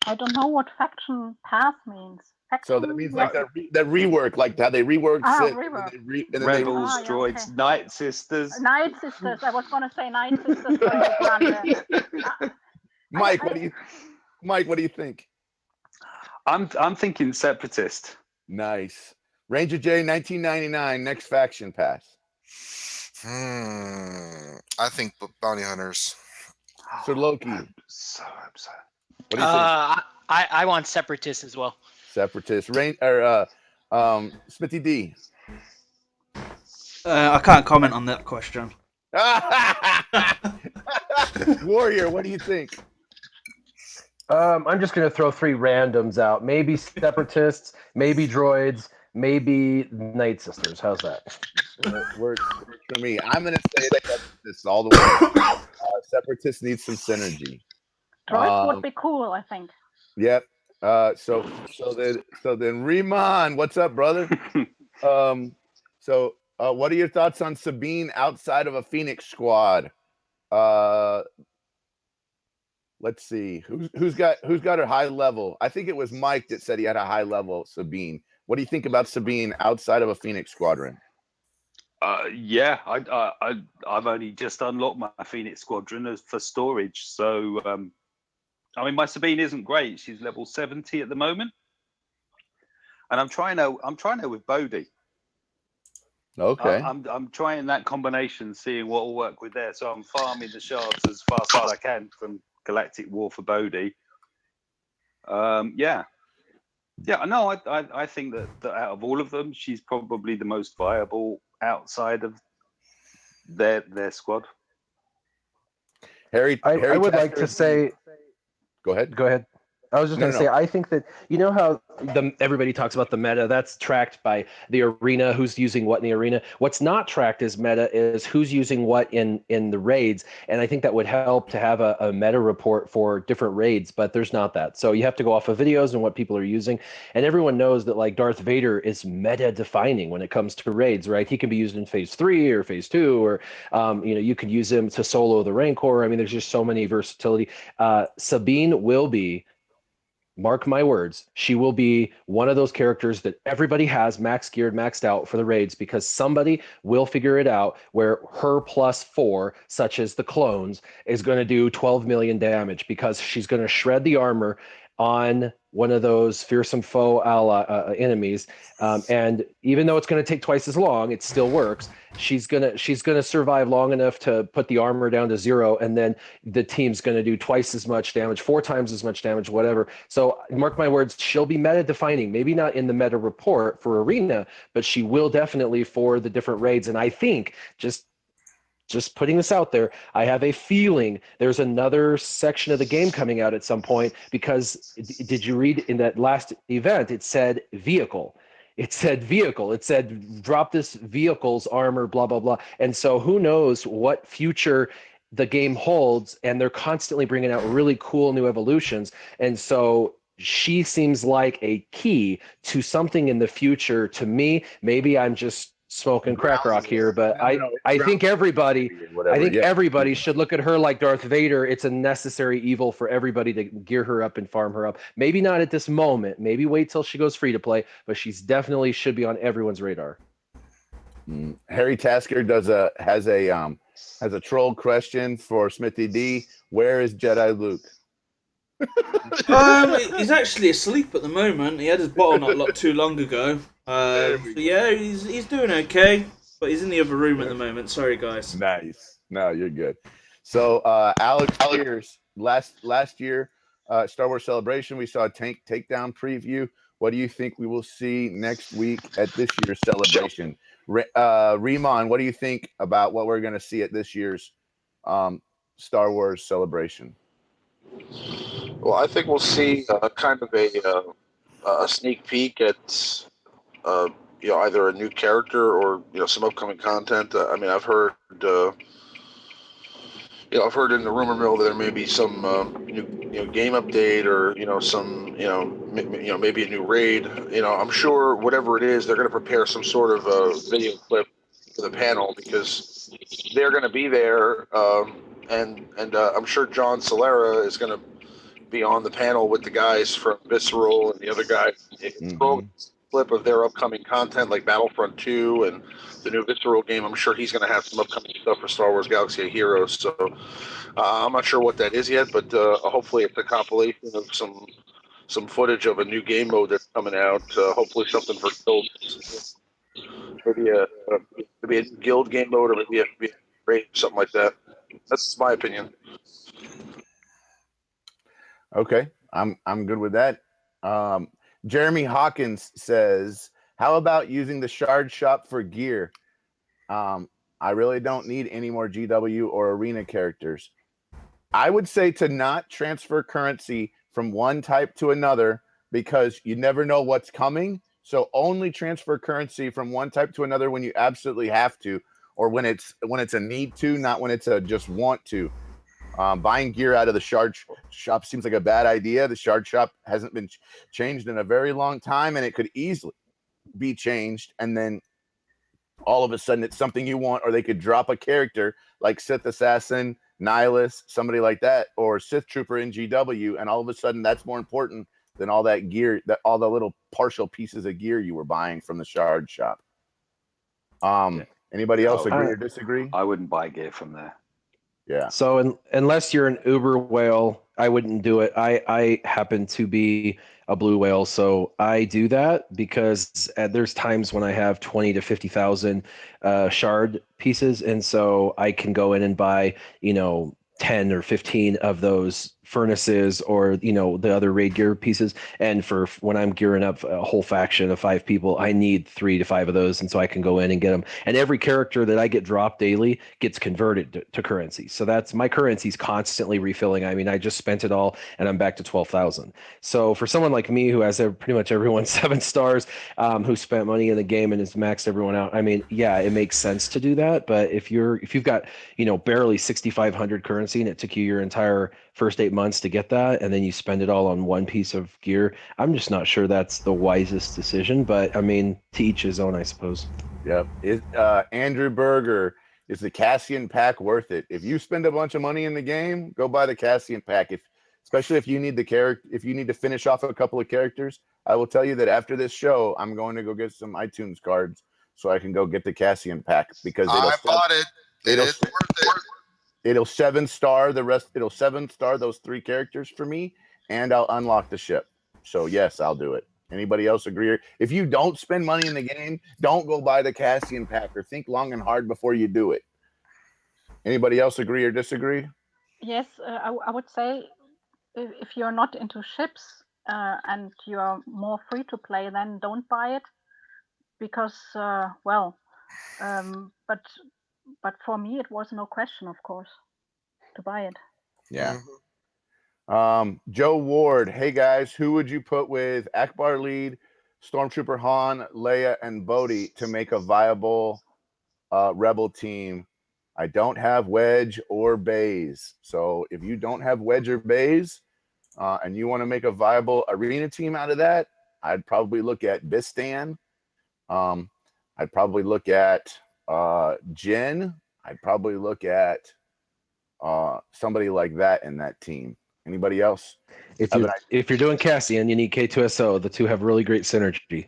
I don't know what faction pass means. So that means like that rework, like how they rework Sith, rework. and then Rebels, droids, okay. Night Sisters. Night Sisters. I was going to say Night Sisters. Mike, what do you think? I'm thinking Separatist. Nice. Ranger J 1999 next faction pass. I think bounty hunters. So Loki. I'm so upset. What do you think? I want Separatists as well. Separatists. Smithy D. I can't comment on that question. Warrior, what do you think? I'm just going to throw 3 randoms out. Maybe Separatists, maybe droids, maybe Night Sisters. How's that? Works for me. I'm going to say that this all the way. Separatists need some synergy. Droids would be cool, I think. Yep. So then Remon, what's up, brother? What are your thoughts on Sabine outside of a Phoenix squad? Let's see. Who's got her high level? I think it was Mike that said he had a high level Sabine. What do you think about Sabine outside of a Phoenix squadron? Yeah, I've only just unlocked my Phoenix squadron for storage, so I mean, my Sabine isn't great. She's level 70 at the moment, and I'm trying her with Bodhi. Okay. I'm trying that combination, seeing what will work with there. So I'm farming the shards as fast as I can from Galactic War for Bodhi. Yeah. No, I think that out of all of them, she's probably the most viable outside of their squad. I would like to say. Go ahead. I was just going to say, I think that, how everybody talks about the meta, that's tracked by the arena, who's using what in the arena. What's not tracked as meta is who's using what in the raids. And I think that would help to have a meta report for different raids, but there's not that. So you have to go off of videos and what people are using. And everyone knows that like Darth Vader is meta defining when it comes to raids, right? He can be used in phase 3 or phase 2, or, you could use him to solo the Rancor. I mean, there's just so many versatility. Sabine will be mark my words, she will be one of those characters that everybody has max geared, maxed out for the raids, because somebody will figure it out where her +4, such as the clones, is going to do 12 million damage because she's going to shred the armor on one of those fearsome foe enemies, and even though it's going to take twice as long, it still works. She's gonna survive long enough to put the armor down to 0, and then the team's going to do twice as much damage, 4 times as much damage, whatever. So mark my words, she'll be meta defining, maybe not in the meta report for Arena, but she will definitely for the different raids. And I think just putting this out there, I have a feeling there's another section of the game coming out at some point, because did you read in that last event, it said vehicle. It said vehicle. It said drop this vehicle's armor, blah, blah, blah. And so who knows what future the game holds, and they're constantly bringing out really cool new evolutions. And so she seems like a key to something in the future to me. Maybe I'm just smoking crack rock here, but I think everybody should look at her like Darth Vader. It's a necessary evil for everybody to gear her up and farm her up. Maybe not at this moment. Maybe wait till she goes free to play, but she's definitely should be on everyone's radar. Harry Tasker has a troll question for Smithie D. Where is Jedi Luke? He's actually asleep at the moment. He had his bottle not too long ago. So yeah, he's doing okay, but he's in the other room at the moment. Sorry, guys. Nice. No, you're good. So Alex Pierce, last year, Star Wars Celebration, we saw a tank takedown preview. What do you think we will see next week at this year's celebration? Remon, what do you think about what we're going to see at this year's Star Wars Celebration? Well, I think we'll see kind of a sneak peek at either a new character or some upcoming content. I mean, I've heard I've heard in the rumor mill that there may be some new game update, or some maybe a new raid. I'm sure whatever it is, they're going to prepare some sort of video clip for the panel, because they're going to be there, and I'm sure John Solera is going to be on the panel with the guys from Visceral and the other guys. Clip of their upcoming content, like Battlefront 2 and the new Visceral game. I'm sure he's going to have some upcoming stuff for Star Wars Galaxy of Heroes. So I'm not sure what that is yet, but hopefully it's a compilation of some footage of a new game mode that's coming out. Hopefully something for guilds, maybe a guild game mode, or maybe a raid, something like that. That's my opinion. Okay, I'm good with that. Jeremy Hawkins says, how about using the shard shop for gear? I really don't need any more GW or arena characters. I would say to not transfer currency from one type to another, because you never know what's coming. So only transfer currency from one type to another when you absolutely have to, or when it's a need to, not when it's a just want to. Buying gear out of the shard shop seems like a bad idea. The shard shop hasn't been changed in a very long time, and it could easily be changed. And then all of a sudden it's something you want, or they could drop a character like Sith Assassin, Nihilus, somebody like that, or Sith Trooper in GW. And all of a sudden that's more important than all that gear, all the little partial pieces of gear you were buying from the shard shop. Anybody else agree or disagree? I wouldn't buy gear from there. Yeah. So unless you're an uber whale, I wouldn't do it. I happen to be a blue whale, so I do that because there's times when I have 20 to 50,000 shard pieces, and so I can go in and buy 10 or 15 of those furnaces, or the other raid gear pieces. And for when I'm gearing up a whole faction of 5 people, I need 3 to 5 of those, and so I can go in and get them. And every character that I get dropped daily gets converted to currency, so that's my currency's constantly refilling. I mean, I just spent it all and I'm back to 12,000. So for someone like me who has pretty much everyone 7 stars, who spent money in the game and has maxed everyone out, I mean, yeah, it makes sense to do that. But if you've got barely 6,500 currency and it took you your entire first 8 months to get that, and then you spend it all on one piece of gear, I'm just not sure that's the wisest decision. But I mean, to each his own, I suppose. Yep. Andrew Berger, is the Cassian pack worth it? If you spend a bunch of money in the game, go buy the Cassian pack. If especially if you need to finish off a couple of characters. I will tell you that after this show, I'm going to go get some iTunes cards so I can go get the Cassian pack because I bought it. It's worth it. It'll 7-star the rest. It'll 7-star those 3 characters for me, and I'll unlock the ship. So yes, I'll do it. Anybody else agree? If you don't spend money in the game, don't go buy the Cassian pack or think long and hard before you do it. Anybody else agree or disagree? Yes, I would say if you're not into ships and you're more free to play, then don't buy it because, but for me, it was no question, of course, to buy it. Yeah. Joe Ward, hey guys, who would you put with Akbar Lead, Stormtrooper Han, Leia, and Bodhi to make a viable Rebel team? I don't have Wedge or Baze. So if you don't have Wedge or Baze and you want to make a viable arena team out of that, I'd probably look at Bistan. I'd probably look at Jin. I'd probably look at somebody like that in that team. Anybody else? If you're doing Cassian, you need K2SO. The two have really great synergy.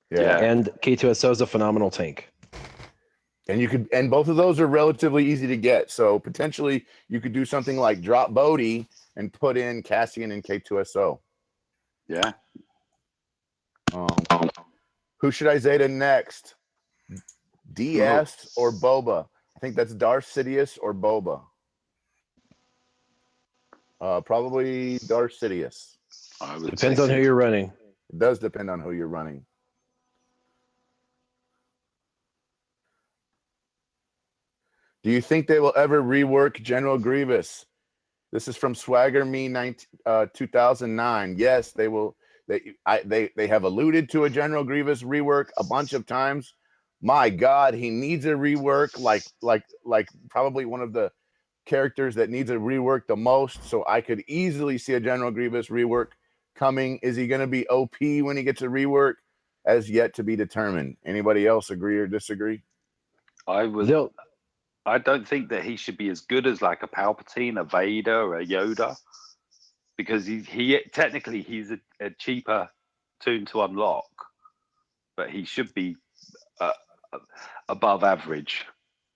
Yeah. And K2SO is a phenomenal tank. And both of those are relatively easy to get. So potentially you could do something like drop Bodhi and put in Cassian and K2SO. Yeah. Who should I Zeta next? DS or Boba? I think that's Darth Sidious or Boba. Probably Darth Sidious. Depends on who you're running. It does depend on who you're running. Do you think they will ever rework General Grievous? This is from Swagger Me 2009. Yes, they will. They have alluded to a General Grievous rework a bunch of times. My God, he needs a rework, like probably one of the characters that needs a rework the most. So I could easily see a General Grievous rework coming. Is he going to be OP when he gets a rework? As yet to be determined. Anybody else agree or disagree? I don't think that he should be as good as like a Palpatine, a Vader, or a Yoda, because he technically he's a cheaper tune to unlock, but he should be above average.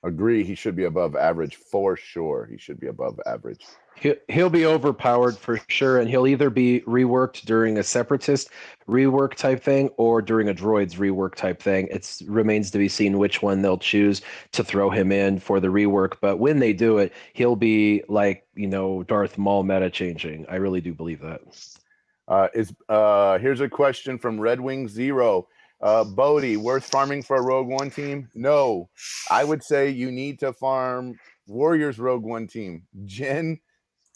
Agree, he should be above average for sure. He should be above average. He'll be overpowered for sure, and he'll either be reworked during a Separatist rework type thing or during a Droids rework type thing. It remains to be seen which one they'll choose to throw him in for the rework. But when they do it, he'll be like, Darth Maul meta changing. I really do believe that. Here's a question from Red Wing Zero. Bodhi, worth farming for a Rogue One team? No. I would say you need to farm Warriors Rogue One team. Jin,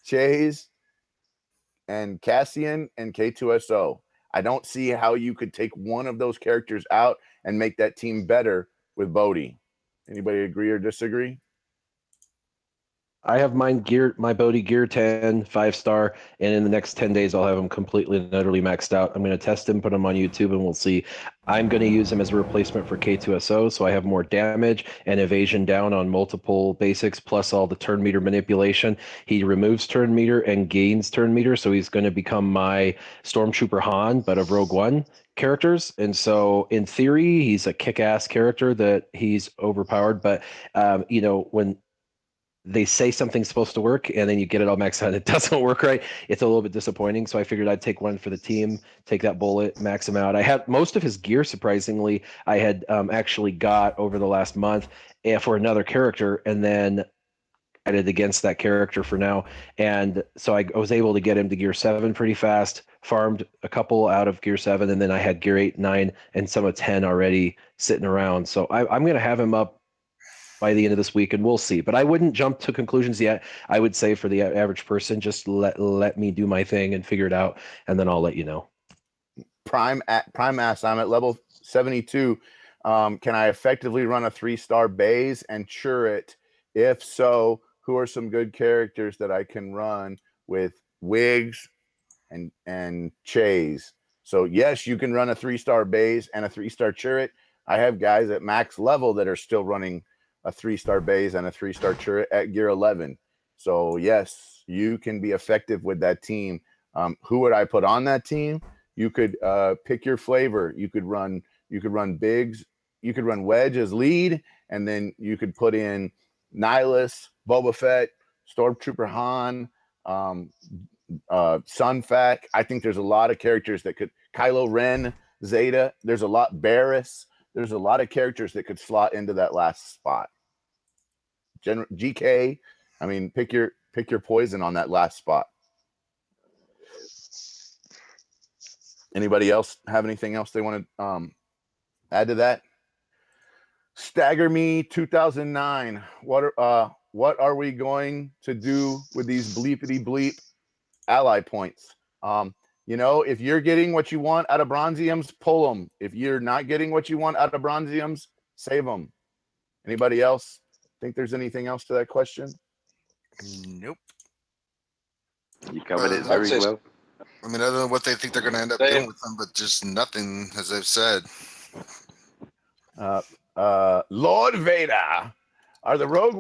Chase, and Cassian, and K2SO. I don't see how you could take one of those characters out and make that team better with Bodhi. Anybody agree or disagree? I have my Bodhi gear 10, 5-star, and in the next 10 days, I'll have him completely and utterly maxed out. I'm going to test him, put him on YouTube, and we'll see. I'm going to use him as a replacement for K2SO, so I have more damage and evasion down on multiple basics, plus all the turn meter manipulation. He removes turn meter and gains turn meter, so he's going to become my Stormtrooper Han, but of Rogue One characters. And so in theory, he's a kick-ass character that he's overpowered, but, when they say something's supposed to work and then you get it all maxed out and it doesn't work right, it's a little bit disappointing. So I figured I'd take one for the team, take that bullet, max him out. I had most of his gear, surprisingly, I had actually got over the last month for another character, and then added against that character for now. And so I was able to get him to gear 7 pretty fast, farmed a couple out of gear 7, and then I had gear 8, 9, and some of 10 already sitting around. So I'm going to have him up by the end of this week, and we'll see. But I wouldn't jump to conclusions yet. I would say for the average person, just let me do my thing and figure it out, and then I'll let you know. Prime Ass, I'm at level 72. Can I effectively run a 3-star Baze and Churret? If so, who are some good characters that I can run with Wigs and Chase? So yes, you can run a 3-star Baze and a 3-star Churret. I have guys at max level that are still running a 3-star Baze and a 3-star Churret at gear 11. So yes, you can be effective with that team. Who would I put on that team? You could pick your flavor. You could run Biggs. You could run Wedge as lead, and then you could put in Nihilus, Boba Fett, Stormtrooper Han, Sunfac. I think there's a lot of characters that could. Kylo Ren, Zeta. There's a lot. Barriss. There's a lot of characters that could slot into that last spot. GK. I mean, pick your poison on that last spot. Anybody else have anything else they want to add to that? Stagger Me 2009. What are we going to do with these bleepity bleep ally points? If you're getting what you want out of bronziums, pull them. If you're not getting what you want out of bronziums, save them. Anybody else think there's anything else to that question? Nope. You covered it very well. I mean, I don't know what they think they're going to end up doing with them, but just nothing, as I've said. Lord Vader, are the Rogue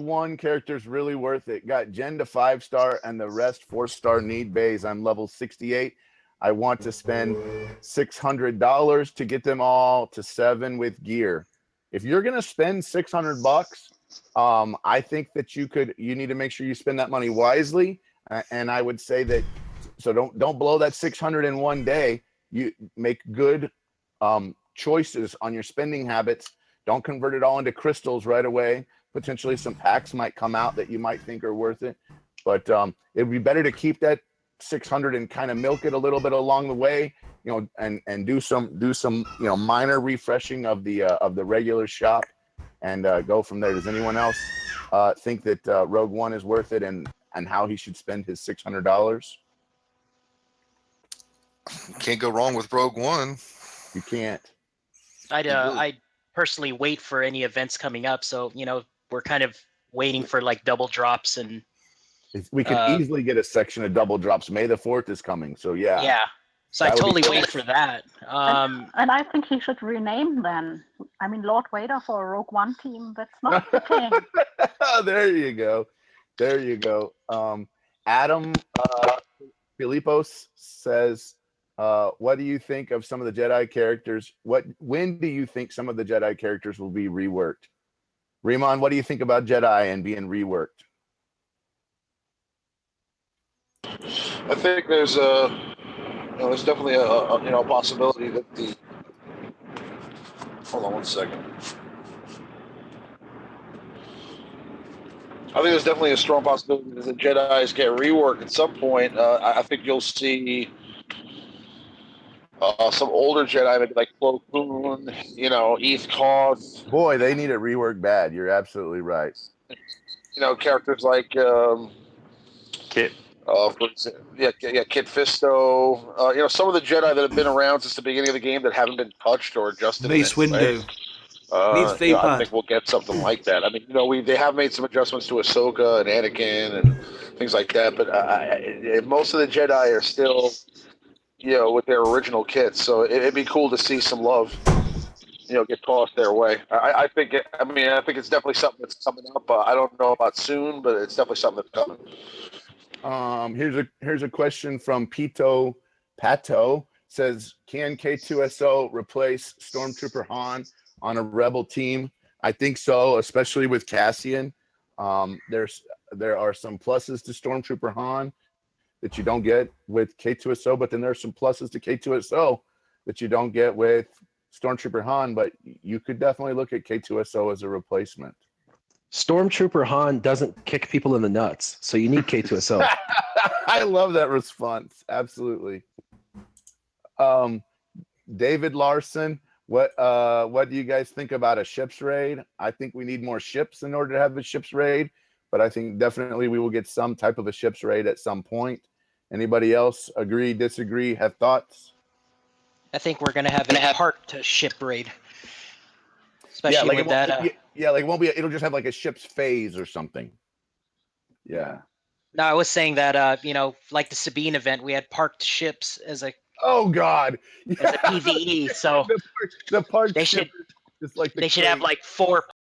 One characters really worth it? Got Jen to 5-star and the rest 4-star need Baze. I'm level 68. I want to spend $600 to get them all to 7 with gear. If you're going to spend $600, I think that you need to make sure you spend that money wisely. And I would say that, so don't blow that 600 in one day. You make good choices on your spending habits. Don't convert it all into crystals right away. Potentially some packs might come out that you might think are worth it. But it would be better to keep that 600 and kind of milk it a little bit along the way, and do some minor refreshing of the regular shop and go from there. Does anyone else think that Rogue One is worth it and how he should spend his $600? Can't go wrong with Rogue One. You can't. I'd personally wait for any events coming up. So, we're kind of waiting for like double drops and we could easily get a section of double drops. May the 4th is coming. So yeah. Yeah. So I totally wait for that. And I think he should rename then. I mean, Lord Vader for a Rogue One team. That's not the thing. There you go. Adam Filipos says, what do you think of some of the Jedi characters? When do you think some of the Jedi characters will be reworked? Remon, what do you think about Jedi and being reworked? I think there's definitely a possibility that the. Hold on one second. I think there's definitely a strong possibility that the Jedis get reworked at some point. I think you'll see some older Jedi, maybe like Plo Koon, Eth Koth. Boy, they need a rework bad. You're absolutely right. Characters like Kit. Kit Fisto. Some of the Jedi that have been around since the beginning of the game that haven't been touched or adjusted. Mace Windu. I think we'll get something like that. I mean, they have made some adjustments to Ahsoka and Anakin and things like that, but most of the Jedi are still, with their original kits. So it'd be cool to see some love, get tossed their way. I think it's definitely something that's coming up. I don't know about soon, but it's definitely something that's coming. Here's a question from Pato. Says, can K2SO replace Stormtrooper Han on a Rebel team? I think so, especially with Cassian. There are some pluses to Stormtrooper Han that you don't get with K2SO, but then there are some pluses to K2SO that you don't get with Stormtrooper Han, but you could definitely look at K2SO as a replacement. Stormtrooper Han doesn't kick people in the nuts, so you need K2SO. I love that response. Absolutely. David Larson, what do you guys think about a ships raid? I think we need more ships in order to have a ships raid, but I think definitely we will get some type of a ships raid at some point. Anybody else agree, disagree, have thoughts? I think we're gonna have a parked ship raid, especially with that. It won't be. It'll just have like a ship's phase or something. Yeah. No, I was saying that like the Sabine event, we had parked ships as a. Oh God. As a PVE, so the parked they ship should is like they should have like 4